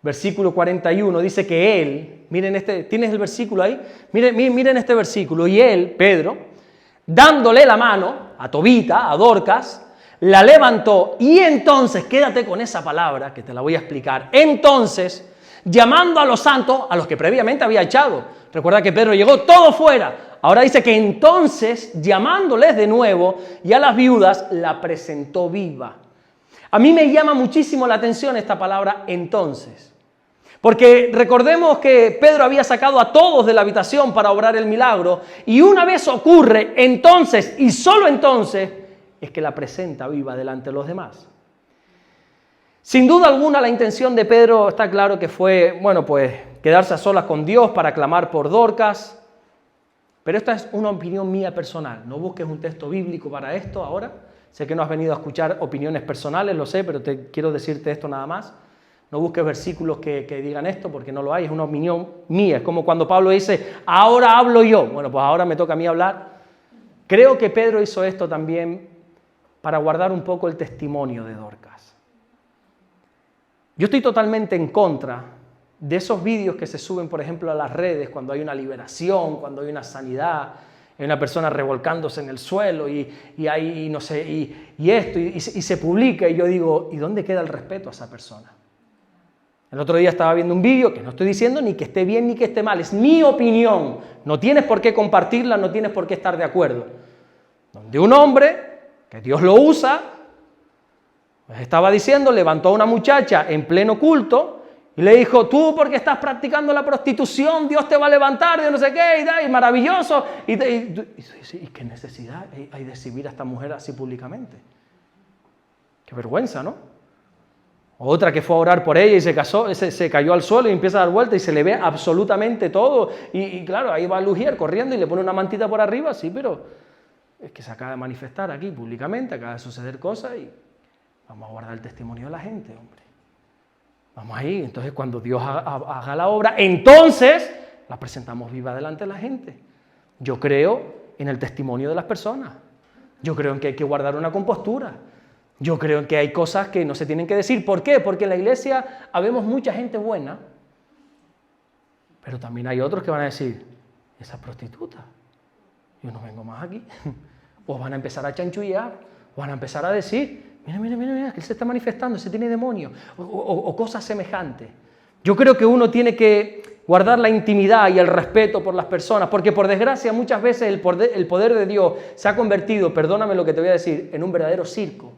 versículo 41, dice que él, miren ¿tienes el versículo ahí? Miren este versículo. Y él, Pedro, dándole la mano a Tobita, a Dorcas, la levantó y entonces, quédate con esa palabra que te la voy a explicar, entonces, llamando a los santos, a los que previamente había echado. Recuerda que Pedro llegó todo fuera. Ahora dice que entonces, llamándoles de nuevo y a las viudas, la presentó viva. A mí me llama muchísimo la atención esta palabra entonces. Porque recordemos que Pedro había sacado a todos de la habitación para obrar el milagro y una vez ocurre, entonces y solo entonces es que la presenta viva delante de los demás. Sin duda alguna la intención de Pedro está claro que fue, quedarse a solas con Dios para clamar por Dorcas. Pero esta es una opinión mía personal. No busques un texto bíblico para esto ahora. Sé que no has venido a escuchar opiniones personales, lo sé, pero quiero decirte esto nada más. No busques versículos que digan esto porque no lo hay, es una opinión mía. Es como cuando Pablo dice, ahora hablo yo. Bueno, pues ahora me toca a mí hablar. Creo que Pedro hizo esto también para guardar un poco el testimonio de Dorcas. Yo estoy totalmente en contra de esos vídeos que se suben, por ejemplo, a las redes cuando hay una liberación, cuando hay una sanidad, hay una persona revolcándose en el suelo y hay, no sé, y esto, y se publica y yo digo, ¿y dónde queda el respeto a esa persona? El otro día estaba viendo un vídeo que no estoy diciendo ni que esté bien ni que esté mal, es mi opinión, no tienes por qué compartirla, no tienes por qué estar de acuerdo. Donde un hombre, que Dios lo usa, pues estaba diciendo, levantó a una muchacha en pleno culto y le dijo, tú porque estás practicando la prostitución, Dios te va a levantar, Dios no sé qué, y maravilloso. ¿Y qué necesidad hay de exhibir a esta mujer así públicamente? Qué vergüenza, ¿no? Otra que fue a orar por ella y se cayó al suelo y empieza a dar vueltas y se le ve absolutamente todo. Y claro, ahí va Lugier corriendo y le pone una mantita por arriba, sí, pero es que se acaba de manifestar aquí públicamente, acaba de suceder cosas y vamos a guardar el testimonio de la gente, hombre. Vamos ahí, entonces cuando Dios haga la obra, entonces la presentamos viva delante de la gente. Yo creo en el testimonio de las personas. Yo creo en que hay que guardar una compostura. Yo creo en que hay cosas que no se tienen que decir. ¿Por qué? Porque en la iglesia habemos mucha gente buena, pero también hay otros que van a decir, esa prostituta, yo no vengo más aquí. O van a empezar a chanchullar, o van a empezar a decir, mira, que él se está manifestando, se tiene demonio, o cosas semejantes. Yo creo que uno tiene que guardar la intimidad y el respeto por las personas, porque por desgracia muchas veces el poder de Dios se ha convertido, perdóname lo que te voy a decir, en un verdadero circo.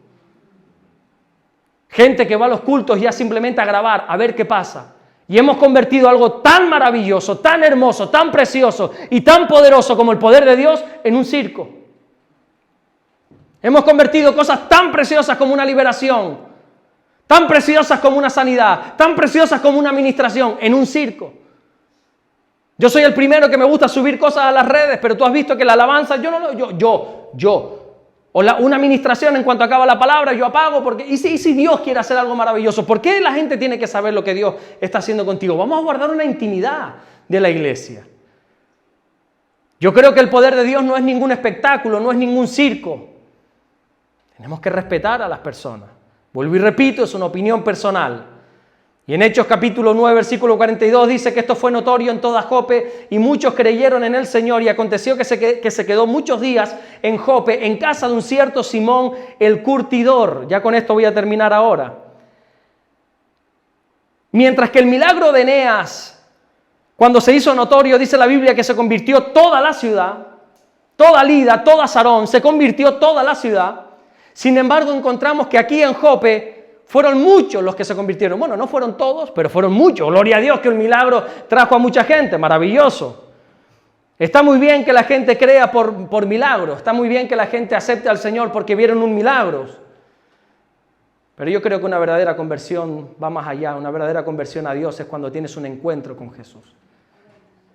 Gente que va a los cultos ya simplemente a grabar, a ver qué pasa. Y hemos convertido algo tan maravilloso, tan hermoso, tan precioso y tan poderoso como el poder de Dios en un circo. Hemos convertido cosas tan preciosas como una liberación, tan preciosas como una sanidad, tan preciosas como una administración en un circo. Yo soy el primero que me gusta subir cosas a las redes, pero tú has visto que la alabanza, una administración en cuanto acaba la palabra, yo apago, porque ¿y si Dios quiere hacer algo maravilloso? ¿Por qué la gente tiene que saber lo que Dios está haciendo contigo? Vamos a guardar una intimidad de la iglesia. Yo creo que el poder de Dios no es ningún espectáculo, no es ningún circo. Tenemos que respetar a las personas. Vuelvo y repito, es una opinión personal. Y en Hechos capítulo 9, versículo 42 dice que esto fue notorio en toda Jope y muchos creyeron en el Señor, y aconteció que se quedó muchos días en Jope, en casa de un cierto Simón el curtidor. Ya con esto voy a terminar ahora. Mientras que el milagro de Eneas, cuando se hizo notorio, dice la Biblia que se convirtió toda la ciudad, toda Lida, toda Sarón, se convirtió toda la ciudad. Sin embargo, encontramos que aquí en Jope fueron muchos los que se convirtieron. Bueno, no fueron todos, pero fueron muchos. Gloria a Dios que el milagro trajo a mucha gente. Maravilloso. Está muy bien que la gente crea por milagros. Está muy bien que la gente acepte al Señor porque vieron un milagro. Pero yo creo que una verdadera conversión va más allá. Una verdadera conversión a Dios es cuando tienes un encuentro con Jesús.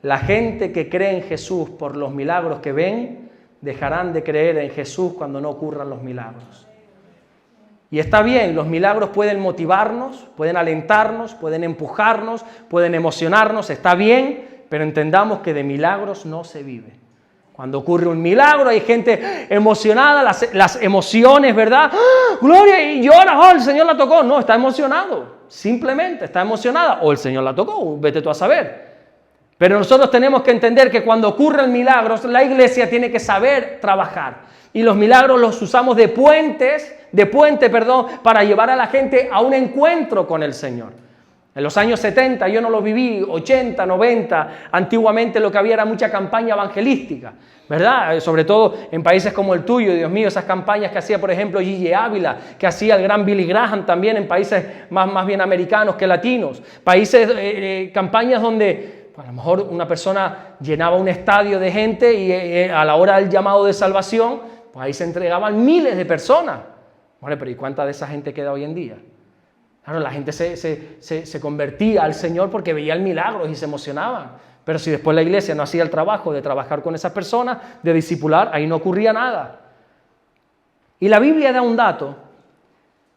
La gente que cree en Jesús por los milagros que ven, dejarán de creer en Jesús cuando no ocurran los milagros. Y está bien, los milagros pueden motivarnos, pueden alentarnos, pueden empujarnos, pueden emocionarnos, está bien, pero entendamos que de milagros no se vive. Cuando ocurre un milagro hay gente emocionada, las emociones, ¿verdad? ¡Ah, gloria! Y llora, oh, el Señor la tocó. No, está emocionado, simplemente está emocionada. O el Señor la tocó, vete tú a saber. Pero nosotros tenemos que entender que cuando ocurren milagros, la iglesia tiene que saber trabajar. Y los milagros los usamos de puente, para llevar a la gente a un encuentro con el Señor. En los años 70, yo no lo viví, 80, 90, antiguamente lo que había era mucha campaña evangelística, ¿verdad? Sobre todo en países como el tuyo, Dios mío, esas campañas que hacía, por ejemplo, Gigi Ávila, que hacía el gran Billy Graham también en países más bien americanos que latinos. Campañas donde a lo mejor una persona llenaba un estadio de gente y a la hora del llamado de salvación, pues ahí se entregaban miles de personas. Bueno, pero ¿y cuánta de esa gente queda hoy en día? Claro, la gente se convertía al Señor porque veía el milagro y se emocionaban. Pero si después la iglesia no hacía el trabajo de trabajar con esas personas, de discipular, ahí no ocurría nada. Y la Biblia da un dato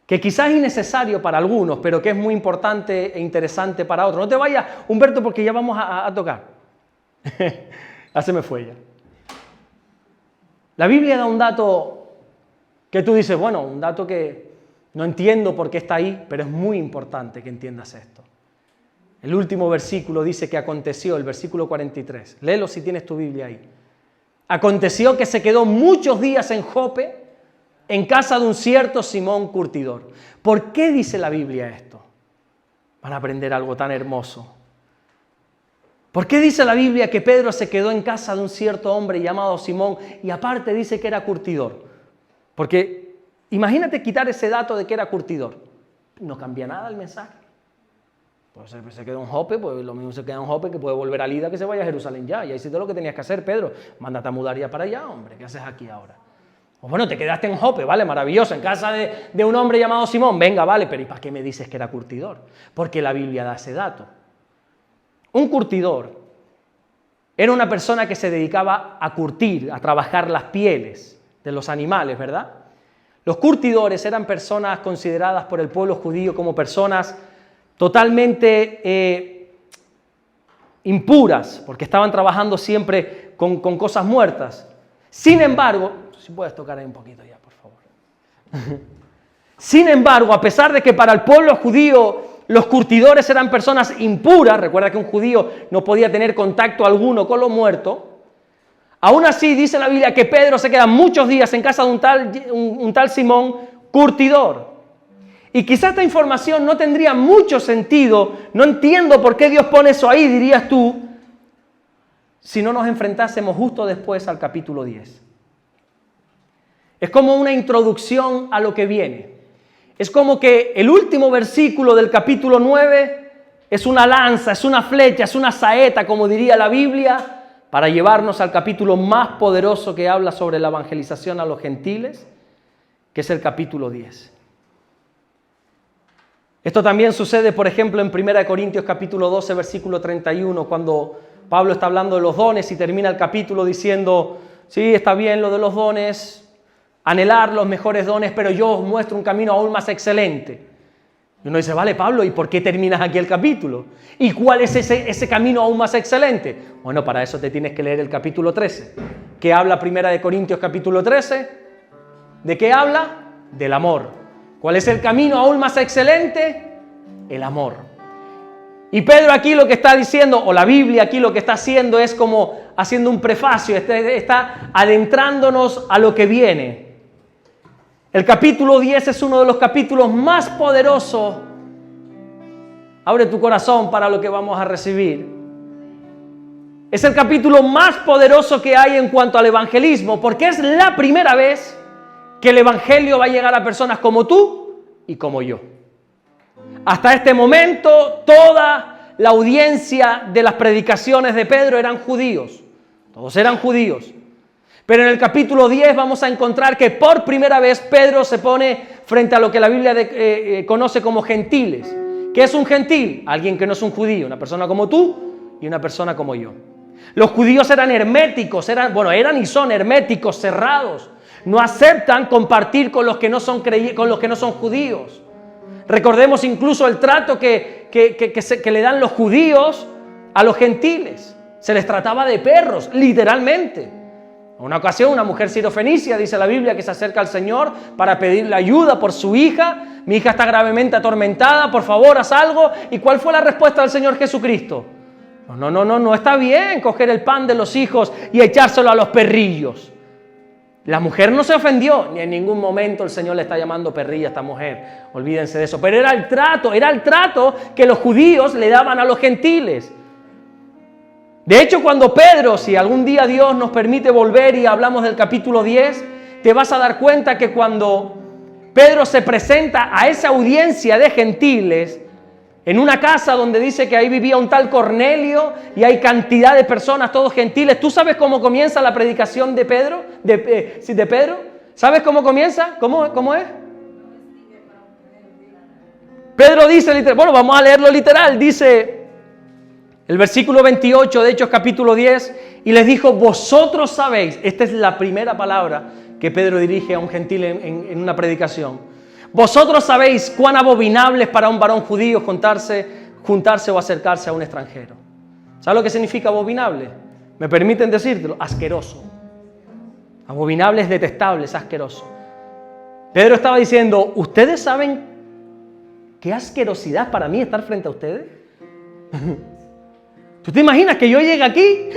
que quizás es innecesario para algunos, pero que es muy importante e interesante para otros. No te vayas, Humberto, porque ya vamos a tocar. Ya se me fue ya. La Biblia da un dato que tú dices, bueno, un dato que no entiendo por qué está ahí, pero es muy importante que entiendas esto. El último versículo dice que aconteció, el versículo 43. Léelo si tienes tu Biblia ahí. Aconteció que se quedó muchos días en Jope, en casa de un cierto Simón curtidor. ¿Por qué dice la Biblia esto? Van a aprender algo tan hermoso. ¿Por qué dice la Biblia que Pedro se quedó en casa de un cierto hombre llamado Simón y aparte dice que era curtidor? Porque imagínate quitar ese dato de que era curtidor. No cambia nada el mensaje. Pues se quedó en Jope, pues lo mismo se queda en Jope que puede volver a Lida, que se vaya a Jerusalén ya. Y ahí hiciste lo que tenías que hacer, Pedro. Mándate a mudar ya para allá, hombre. ¿Qué haces aquí ahora? Pues bueno, te quedaste en Jope, vale, maravilloso, en casa de un hombre llamado Simón. Venga, vale, pero ¿y para qué me dices que era curtidor? Porque la Biblia da ese dato. Un curtidor era una persona que se dedicaba a curtir, a trabajar las pieles de los animales, ¿verdad? Los curtidores eran personas consideradas por el pueblo judío como personas totalmente impuras, porque estaban trabajando siempre con cosas muertas. Sin embargo, si puedes tocar ahí un poquito ya, por favor. Sin embargo, a pesar de que para el pueblo judío los curtidores eran personas impuras, recuerda que un judío no podía tener contacto alguno con lo muerto, aún así dice la Biblia que Pedro se queda muchos días en casa de un tal Simón curtidor. Y quizás esta información no tendría mucho sentido, no entiendo por qué Dios pone eso ahí, dirías tú, si no nos enfrentásemos justo después al capítulo 10. Es como una introducción a lo que viene. Es como que el último versículo del capítulo 9 es una lanza, es una flecha, es una saeta, como diría la Biblia, para llevarnos al capítulo más poderoso que habla sobre la evangelización a los gentiles, que es el capítulo 10. Esto también sucede, por ejemplo, en 1 Corintios capítulo 12, versículo 31, cuando Pablo está hablando de los dones y termina el capítulo diciendo, sí, está bien lo de los dones, anhelar los mejores dones, pero yo os muestro un camino aún más excelente. Y uno dice, vale, Pablo, ¿y por qué terminas aquí el capítulo? ¿Y cuál es ese camino aún más excelente? Bueno, para eso te tienes que leer el capítulo 13. ¿Qué habla 1 Corintios capítulo 13? ¿De qué habla? del amor. ¿Cuál es el camino aún más excelente? El amor. Y Pedro aquí lo que está diciendo, o la Biblia aquí lo que está haciendo es como haciendo un prefacio, está adentrándonos a lo que viene. El capítulo 10 es uno de los capítulos más poderosos. Abre tu corazón para lo que vamos a recibir. Es el capítulo más poderoso que hay en cuanto al evangelismo, porque es la primera vez que el evangelio va a llegar a personas como tú y como yo. Hasta este momento, toda la audiencia de las predicaciones de Pedro eran judíos. Todos eran judíos. Pero en el capítulo 10 vamos a encontrar que por primera vez Pedro se pone frente a lo que la Biblia conoce como gentiles. ¿Qué es un gentil? Alguien que no es un judío, una persona como tú y una persona como yo. Los judíos eran herméticos, eran y son herméticos, cerrados. No aceptan compartir con los que no son judíos. Recordemos incluso el trato que le dan los judíos a los gentiles. Se les trataba de perros, literalmente. En una ocasión, una mujer sirofenicia, dice la Biblia, que se acerca al Señor para pedirle ayuda por su hija. Mi hija está gravemente atormentada, por favor, haz algo. ¿Y cuál fue la respuesta del Señor Jesucristo? No está bien coger el pan de los hijos y echárselo a los perrillos. La mujer no se ofendió, ni en ningún momento el Señor le está llamando perrilla a esta mujer. Olvídense de eso. Pero era el trato que los judíos le daban a los gentiles. De hecho, cuando Pedro, si algún día Dios nos permite volver y hablamos del capítulo 10, te vas a dar cuenta que cuando Pedro se presenta a esa audiencia de gentiles, en una casa donde dice que ahí vivía un tal Cornelio y hay cantidad de personas, todos gentiles. ¿Tú sabes cómo comienza la predicación de Pedro? ¿De Pedro? ¿Sabes cómo comienza? ¿Cómo es? Pedro dice, bueno, vamos a leerlo literal, dice el versículo 28 de Hechos capítulo 10, y les dijo, vosotros sabéis, esta es la primera palabra que Pedro dirige a un gentil en una predicación. Vosotros sabéis cuán abominable es para un varón judío juntarse o acercarse a un extranjero. ¿Sabes lo que significa abominable? ¿Me permiten decírtelo? Asqueroso. Abominable es detestable, es asqueroso. Pedro estaba diciendo, ¿ustedes saben qué asquerosidad para mí estar frente a ustedes? ¿Tú te imaginas que yo llegue aquí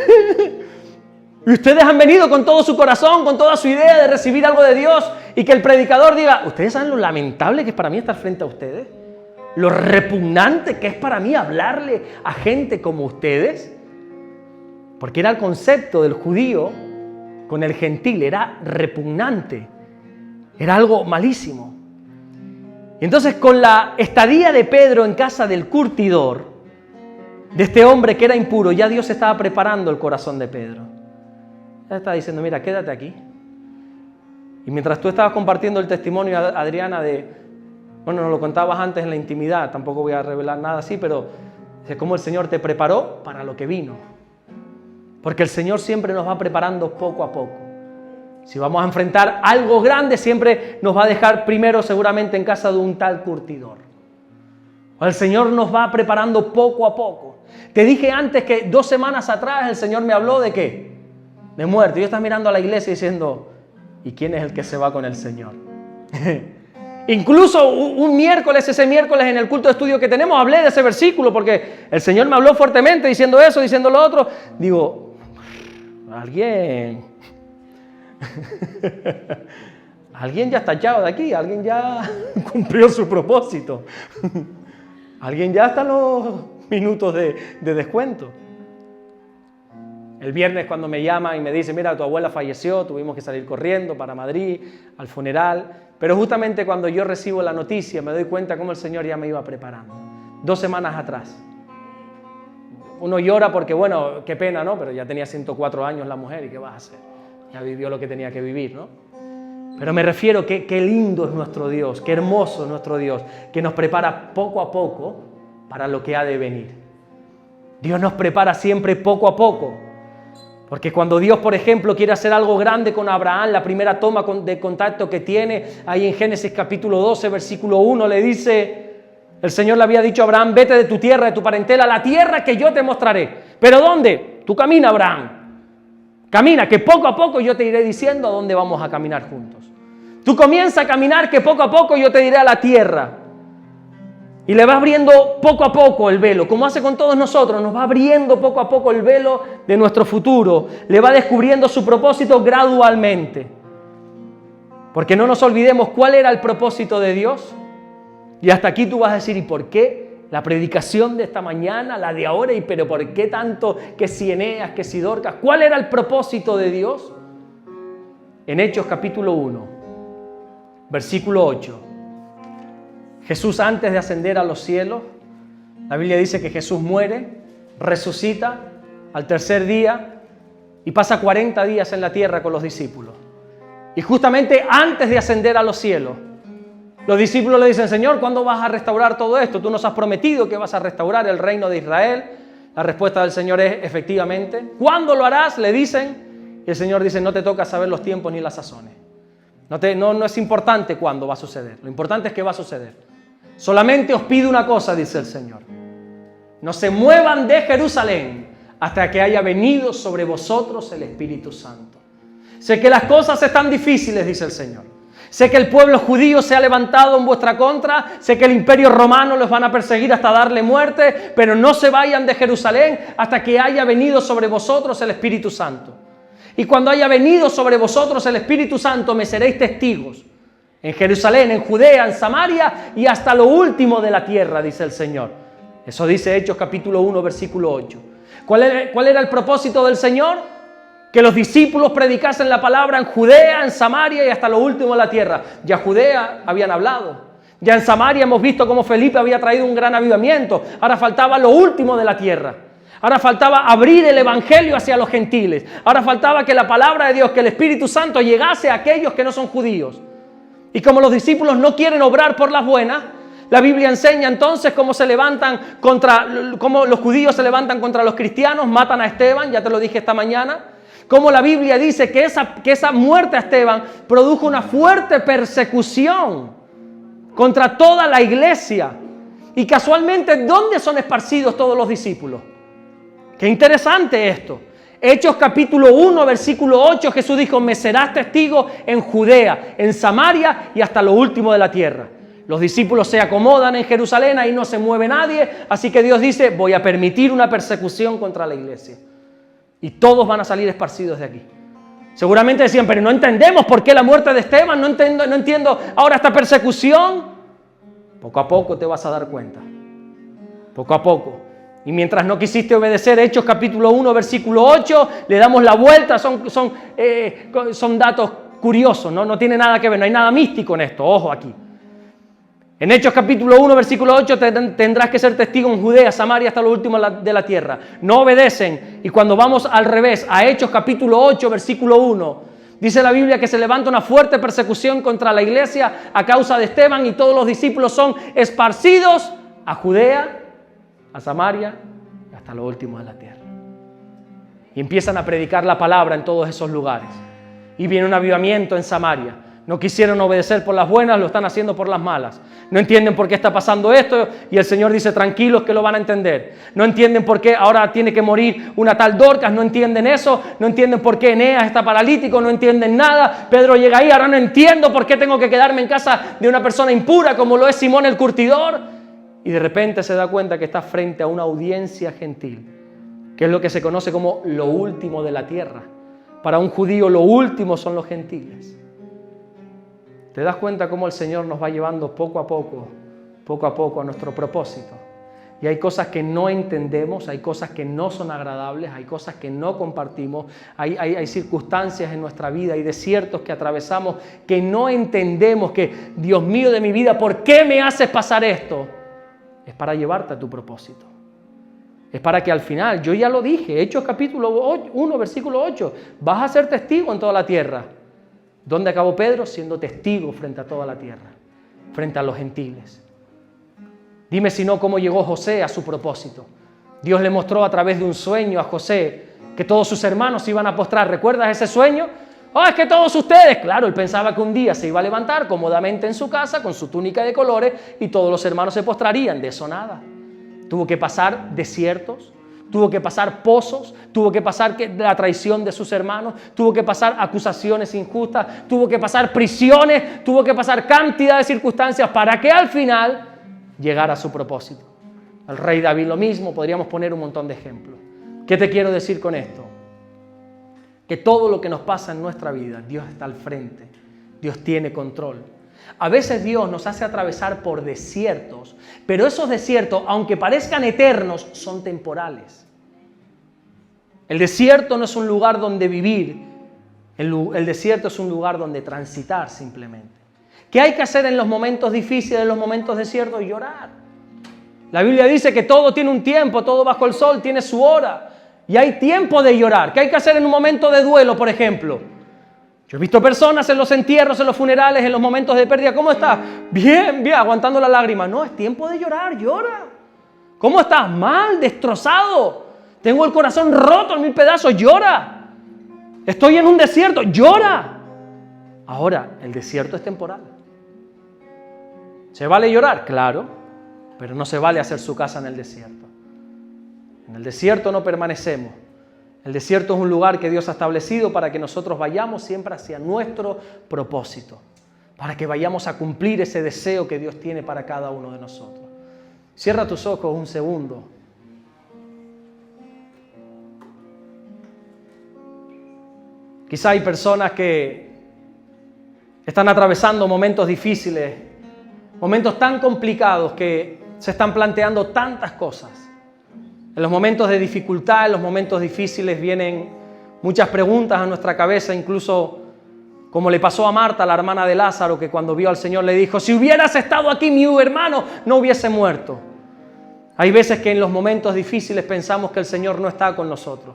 y ustedes han venido con todo su corazón, con toda su idea de recibir algo de Dios y que el predicador diga, ¿ustedes saben lo lamentable que es para mí estar frente a ustedes? Lo repugnante que es para mí hablarle a gente como ustedes. Porque era el concepto del judío con el gentil, era repugnante, era algo malísimo. Y entonces con la estadía de Pedro en casa del curtidor, de este hombre que era impuro, ya Dios estaba preparando el corazón de Pedro. Ya estaba diciendo, mira, quédate aquí. Y mientras tú estabas compartiendo el testimonio, Adriana, no lo contabas antes en la intimidad, tampoco voy a revelar nada así, pero es como el Señor te preparó para lo que vino. Porque el Señor siempre nos va preparando poco a poco. Si vamos a enfrentar algo grande, siempre nos va a dejar primero seguramente en casa de un tal curtidor. El Señor nos va preparando poco a poco. Te dije antes que 2 semanas atrás el Señor me habló de ¿qué? De muerte. Yo estaba mirando a la iglesia diciendo, ¿y quién es el que se va con el Señor? Incluso ese miércoles en el culto de estudio que tenemos, hablé de ese versículo porque el Señor me habló fuertemente diciendo eso, diciendo lo otro. Digo, alguien ya está echado de aquí, alguien ya cumplió su propósito. Alguien ya está en los minutos de descuento. El viernes cuando me llama y me dice, mira, tu abuela falleció, tuvimos que salir corriendo para Madrid, al funeral. Pero justamente cuando yo recibo la noticia me doy cuenta cómo el Señor ya me iba preparando. 2 semanas atrás. Uno llora porque, bueno, qué pena, ¿no? Pero ya tenía 104 años la mujer, ¿y qué vas a hacer? Ya vivió lo que tenía que vivir, ¿no? Pero me refiero que qué lindo es nuestro Dios, qué hermoso es nuestro Dios, que nos prepara poco a poco para lo que ha de venir. Dios nos prepara siempre poco a poco. Porque cuando Dios, por ejemplo, quiere hacer algo grande con Abraham, la primera toma de contacto que tiene, ahí en Génesis capítulo 12, versículo 1, le dice, el Señor le había dicho a Abraham, vete de tu tierra, de tu parentela, a la tierra que yo te mostraré. ¿Pero dónde? Tú camina, Abraham. Camina, que poco a poco yo te iré diciendo a dónde vamos a caminar juntos. Tú comienzas a caminar que poco a poco yo te diré a la tierra. Y le va abriendo poco a poco el velo, como hace con todos nosotros, nos va abriendo poco a poco el velo de nuestro futuro, le va descubriendo su propósito gradualmente. Porque no nos olvidemos cuál era el propósito de Dios. Y hasta aquí tú vas a decir, ¿y por qué la predicación de esta mañana, la de ahora, y pero por qué tanto que si Eneas, que si Dorcas? ¿Cuál era el propósito de Dios? En Hechos capítulo 1, versículo 8. Jesús, antes de ascender a los cielos, la Biblia dice que Jesús muere, resucita al tercer día y pasa 40 días en la tierra con los discípulos. Y justamente antes de ascender a los cielos, los discípulos le dicen, Señor, ¿cuándo vas a restaurar todo esto? Tú nos has prometido que vas a restaurar el reino de Israel. La respuesta del Señor es, efectivamente. ¿Cuándo lo harás? Le dicen. Y el Señor dice, no te toca saber los tiempos ni las sazones. No es importante cuándo va a suceder. Lo importante es que va a suceder. Solamente os pido una cosa, dice el Señor. No se muevan de Jerusalén hasta que haya venido sobre vosotros el Espíritu Santo. Sé que las cosas están difíciles, dice el Señor. Sé que el pueblo judío se ha levantado en vuestra contra. Sé que el imperio romano los van a perseguir hasta darle muerte. Pero no se vayan de Jerusalén hasta que haya venido sobre vosotros el Espíritu Santo. Y cuando haya venido sobre vosotros el Espíritu Santo, me seréis testigos. En Jerusalén, en Judea, en Samaria y hasta lo último de la tierra, dice el Señor. Eso dice Hechos capítulo 1, versículo 8. ¿Cuál era el propósito del Señor? Que los discípulos predicasen la palabra en Judea, en Samaria y hasta lo último de la tierra. Ya Judea habían hablado. Ya en Samaria hemos visto cómo Felipe había traído un gran avivamiento. Ahora faltaba lo último de la tierra. Ahora faltaba abrir el evangelio hacia los gentiles. Ahora faltaba que la palabra de Dios, que el Espíritu Santo llegase a aquellos que no son judíos. Y como los discípulos no quieren obrar por las buenas, la Biblia enseña entonces cómo los judíos se levantan contra los cristianos, matan a Esteban, ya te lo dije esta mañana. Cómo la Biblia dice que esa muerte a Esteban produjo una fuerte persecución contra toda la iglesia. Y casualmente, ¿dónde son esparcidos todos los discípulos? Qué interesante esto. Hechos capítulo 1, versículo 8, Jesús dijo, me serás testigo en Judea, en Samaria y hasta lo último de la tierra. Los discípulos se acomodan en Jerusalén, ahí no se mueve nadie, así que Dios dice, voy a permitir una persecución contra la iglesia. Y todos van a salir esparcidos de aquí. Seguramente decían, pero no entendemos por qué la muerte de Esteban, no entiendo ahora esta persecución. Poco a poco te vas a dar cuenta. Poco a poco. Y mientras no quisiste obedecer, Hechos capítulo 1, versículo 8, le damos la vuelta, son datos curiosos, no tiene nada que ver, no hay nada místico en esto, ojo aquí. En Hechos capítulo 1, versículo 8, tendrás que ser testigo en Judea, Samaria, hasta lo último de la tierra. No obedecen. Y cuando vamos al revés, a Hechos capítulo 8, versículo 1, dice la Biblia que se levanta una fuerte persecución contra la iglesia a causa de Esteban y todos los discípulos son esparcidos a Judea, a Samaria y hasta lo último de la tierra. Y empiezan a predicar la palabra en todos esos lugares. Y viene un avivamiento en Samaria. No quisieron obedecer por las buenas, lo están haciendo por las malas. No entienden por qué está pasando esto y el Señor dice, tranquilos que lo van a entender. No entienden por qué ahora tiene que morir una tal Dorcas, no entienden eso. No entienden por qué Eneas está paralítico, no entienden nada. Pedro llega ahí, ahora no entiendo por qué tengo que quedarme en casa de una persona impura como lo es Simón el curtidor. Y de repente se da cuenta que está frente a una audiencia gentil, que es lo que se conoce como lo último de la tierra. Para un judío lo último son los gentiles. ¿Te das cuenta cómo el Señor nos va llevando poco a poco a nuestro propósito? Y hay cosas que no entendemos, hay cosas que no son agradables, hay cosas que no compartimos, hay circunstancias en nuestra vida, hay desiertos que atravesamos que no entendemos, que Dios mío de mi vida, ¿por qué me haces pasar esto? Es para llevarte a tu propósito. Es para que al final, yo ya lo dije, Hechos capítulo 1, versículo 8, vas a ser testigo en toda la tierra. ¿Dónde acabó Pedro? Siendo testigo frente a toda la tierra, frente a los gentiles. Dime si no cómo llegó José a su propósito. Dios le mostró a través de un sueño a José que todos sus hermanos se iban a postrar. ¿Recuerdas ese sueño? Es que todos ustedes, claro, él pensaba que un día se iba a levantar cómodamente en su casa con su túnica de colores y todos los hermanos se postrarían. De eso nada. Tuvo que pasar desiertos, tuvo que pasar pozos, tuvo que pasar la traición de sus hermanos, tuvo que pasar acusaciones injustas, tuvo que pasar prisiones, tuvo que pasar cantidad de circunstancias para que al final llegara a su propósito. El rey David lo mismo, podríamos poner un montón de ejemplos. ¿Qué te quiero decir con esto? Que todo lo que nos pasa en nuestra vida, Dios está al frente, Dios tiene control. A veces Dios nos hace atravesar por desiertos, pero esos desiertos, aunque parezcan eternos, son temporales. El desierto no es un lugar donde vivir, el desierto es un lugar donde transitar simplemente. ¿Qué hay que hacer en los momentos difíciles, en los momentos desiertos? Llorar. La Biblia dice que todo tiene un tiempo, todo bajo el sol tiene su hora. Y hay tiempo de llorar. ¿Qué hay que hacer en un momento de duelo, por ejemplo? Yo he visto personas en los entierros, en los funerales, en los momentos de pérdida. ¿Cómo estás? Bien, bien, aguantando la lágrima. No, es tiempo de llorar, llora. ¿Cómo estás? Mal, destrozado. Tengo el corazón roto en 1000 pedazos, llora. Estoy en un desierto, llora. Ahora, el desierto es temporal. ¿Se vale llorar? Claro, pero no se vale hacer su casa en el desierto. En el desierto no permanecemos. El desierto es un lugar que Dios ha establecido para que nosotros vayamos siempre hacia nuestro propósito, para que vayamos a cumplir ese deseo que Dios tiene para cada uno de nosotros. Cierra tus ojos un segundo. Quizá hay personas que están atravesando momentos difíciles, momentos tan complicados que se están planteando tantas cosas. En los momentos de dificultad, en los momentos difíciles vienen muchas preguntas a nuestra cabeza, incluso como le pasó a Marta, la hermana de Lázaro, que cuando vio al Señor le dijo, si hubieras estado aquí, mi hermano no hubiese muerto. Hay veces que en los momentos difíciles pensamos que el Señor no está con nosotros.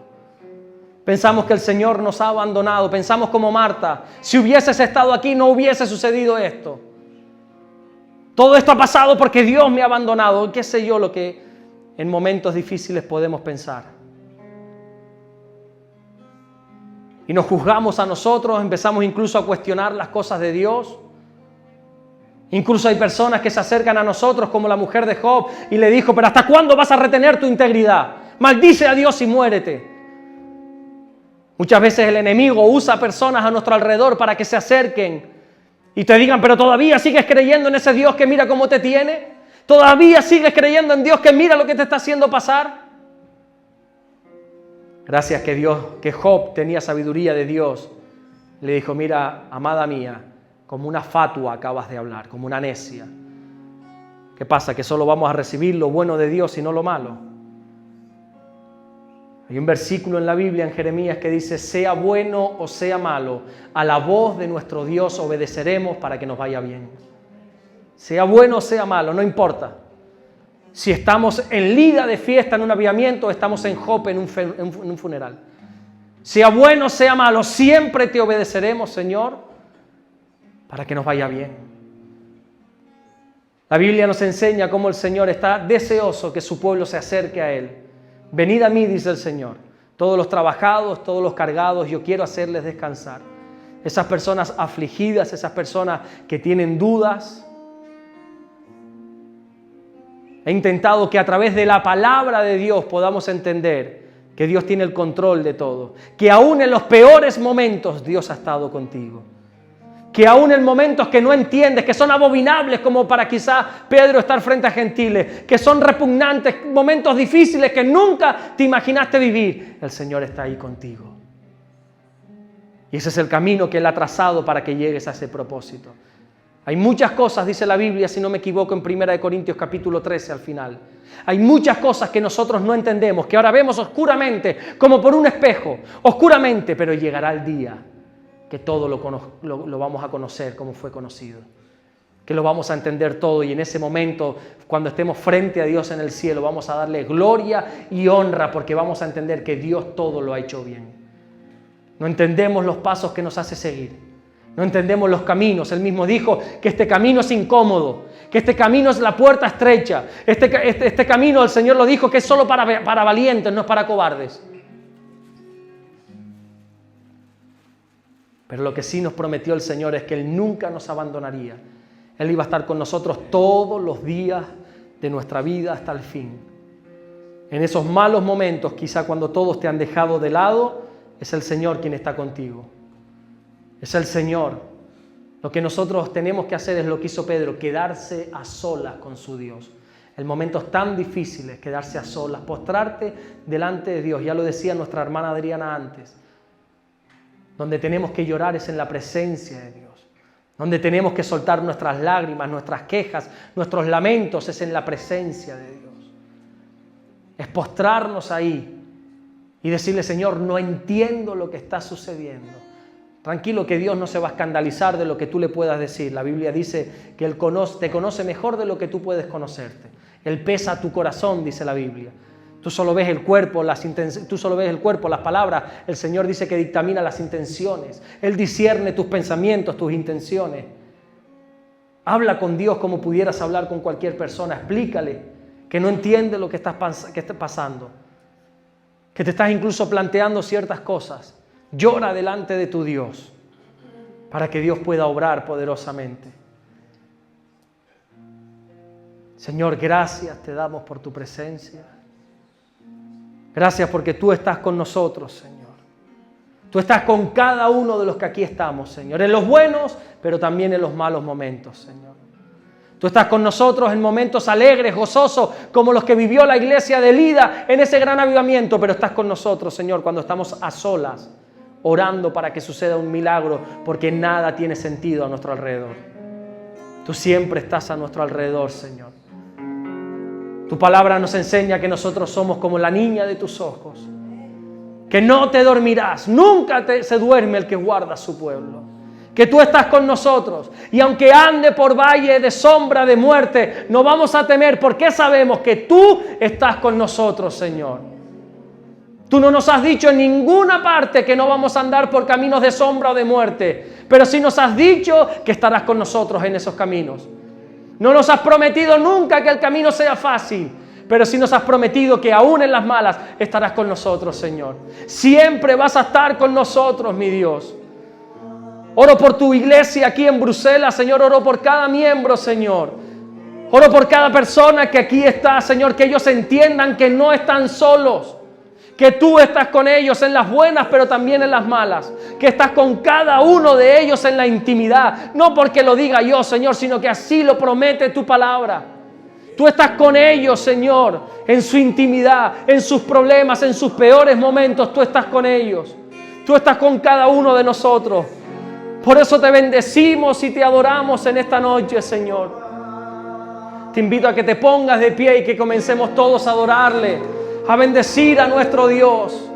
Pensamos que el Señor nos ha abandonado. Pensamos como Marta, si hubieses estado aquí no hubiese sucedido esto. Todo esto ha pasado porque Dios me ha abandonado. ¿Qué sé yo lo que en momentos difíciles podemos pensar? Y nos juzgamos a nosotros, empezamos incluso a cuestionar las cosas de Dios. Incluso hay personas que se acercan a nosotros como la mujer de Job y le dijo, pero ¿hasta cuándo vas a retener tu integridad? Maldice a Dios y muérete. Muchas veces el enemigo usa personas a nuestro alrededor para que se acerquen y te digan, pero todavía sigues creyendo en ese Dios que mira cómo te tiene. ¿Todavía sigues creyendo en Dios que mira lo que te está haciendo pasar? Gracias que Job tenía sabiduría de Dios. Le dijo, mira, amada mía, como una fatua acabas de hablar, como una necia. ¿Qué pasa? ¿Que solo vamos a recibir lo bueno de Dios y no lo malo? Hay un versículo en la Biblia, en Jeremías, que dice, sea bueno o sea malo, a la voz de nuestro Dios obedeceremos para que nos vaya bien. Sea bueno o sea malo, no importa. Si estamos en Lida de fiesta, en un avivamiento, o estamos en Jope, en un funeral. Sea bueno o sea malo, siempre te obedeceremos, Señor, para que nos vaya bien. La Biblia nos enseña cómo el Señor está deseoso que su pueblo se acerque a Él. Venid a mí, dice el Señor, todos los trabajados, todos los cargados, yo quiero hacerles descansar. Esas personas afligidas, esas personas que tienen dudas. He intentado que a través de la palabra de Dios podamos entender que Dios tiene el control de todo, que aún en los peores momentos Dios ha estado contigo, que aún en momentos que no entiendes, que son abominables como para quizá Pedro estar frente a gentiles, que son repugnantes, momentos difíciles que nunca te imaginaste vivir, el Señor está ahí contigo. Y ese es el camino que Él ha trazado para que llegues a ese propósito. Hay muchas cosas, dice la Biblia, si no me equivoco, en 1 Corintios capítulo 13 al final. Hay muchas cosas que nosotros no entendemos, que ahora vemos oscuramente, como por un espejo, oscuramente, pero llegará el día que todo lo vamos a conocer como fue conocido, que lo vamos a entender todo, y en ese momento, cuando estemos frente a Dios en el cielo, vamos a darle gloria y honra, porque vamos a entender que Dios todo lo ha hecho bien. No entendemos los pasos que nos hace seguir, no entendemos los caminos. Él mismo dijo que este camino es incómodo, que este camino es la puerta estrecha, este camino, el Señor lo dijo, que es solo para valientes, no es para cobardes. Pero lo que sí nos prometió el Señor es que Él nunca nos abandonaría. Él iba a estar con nosotros todos los días de nuestra vida hasta el fin. En esos malos momentos, quizá cuando todos te han dejado de lado, es el Señor quien está contigo. Es el Señor. Lo que nosotros tenemos que hacer es lo que hizo Pedro, quedarse a solas con su Dios. En momentos tan difíciles, quedarse a solas, postrarte delante de Dios. Ya lo decía nuestra hermana Adriana antes. Donde tenemos que llorar es en la presencia de Dios. Donde tenemos que soltar nuestras lágrimas, nuestras quejas, nuestros lamentos, es en la presencia de Dios. Es postrarnos ahí y decirle, Señor, no entiendo lo que está sucediendo. Tranquilo, que Dios no se va a escandalizar de lo que tú le puedas decir. La Biblia dice que Él te conoce mejor de lo que tú puedes conocerte. Él pesa tu corazón, dice la Biblia. Tú solo ves el cuerpo, las palabras. El Señor dice que dictamina las intenciones. Él discierne tus pensamientos, tus intenciones. Habla con Dios como pudieras hablar con cualquier persona. Explícale que no entiende lo que está pasando. Que te estás incluso planteando ciertas cosas. Llora delante de tu Dios para que Dios pueda obrar poderosamente. Señor, gracias te damos por tu presencia. Gracias porque tú estás con nosotros, Señor. Tú estás con cada uno de los que aquí estamos, Señor. En los buenos, pero también en los malos momentos, Señor. Tú estás con nosotros en momentos alegres, gozosos, como los que vivió la iglesia de Lida en ese gran avivamiento. Pero estás con nosotros, Señor, cuando estamos a solas, orando para que suceda un milagro, porque nada tiene sentido a nuestro alrededor. Tú siempre estás a nuestro alrededor, Señor. Tu palabra nos enseña que nosotros somos como la niña de tus ojos, que no te dormirás, nunca se duerme el que guarda su pueblo, que tú estás con nosotros, y aunque ande por valle de sombra de muerte, no vamos a temer, porque sabemos que tú estás con nosotros, Señor. Tú no nos has dicho en ninguna parte que no vamos a andar por caminos de sombra o de muerte, pero sí nos has dicho que estarás con nosotros en esos caminos. No nos has prometido nunca que el camino sea fácil, pero sí nos has prometido que aún en las malas estarás con nosotros, Señor. Siempre vas a estar con nosotros, mi Dios. Oro por tu iglesia aquí en Bruselas, Señor. Oro por cada miembro, Señor. Oro por cada persona que aquí está, Señor, que ellos entiendan que no están solos, que tú estás con ellos en las buenas, pero también en las malas, que estás con cada uno de ellos en la intimidad, no porque lo diga yo, Señor, sino que así lo promete tu palabra. Tú estás con ellos, Señor, en su intimidad, en sus problemas, en sus peores momentos. Tú estás con ellos. Tú estás con cada uno de nosotros. Por eso te bendecimos y te adoramos en esta noche, Señor. Te invito a que te pongas de pie y que comencemos todos a adorarle, a bendecir a nuestro Dios.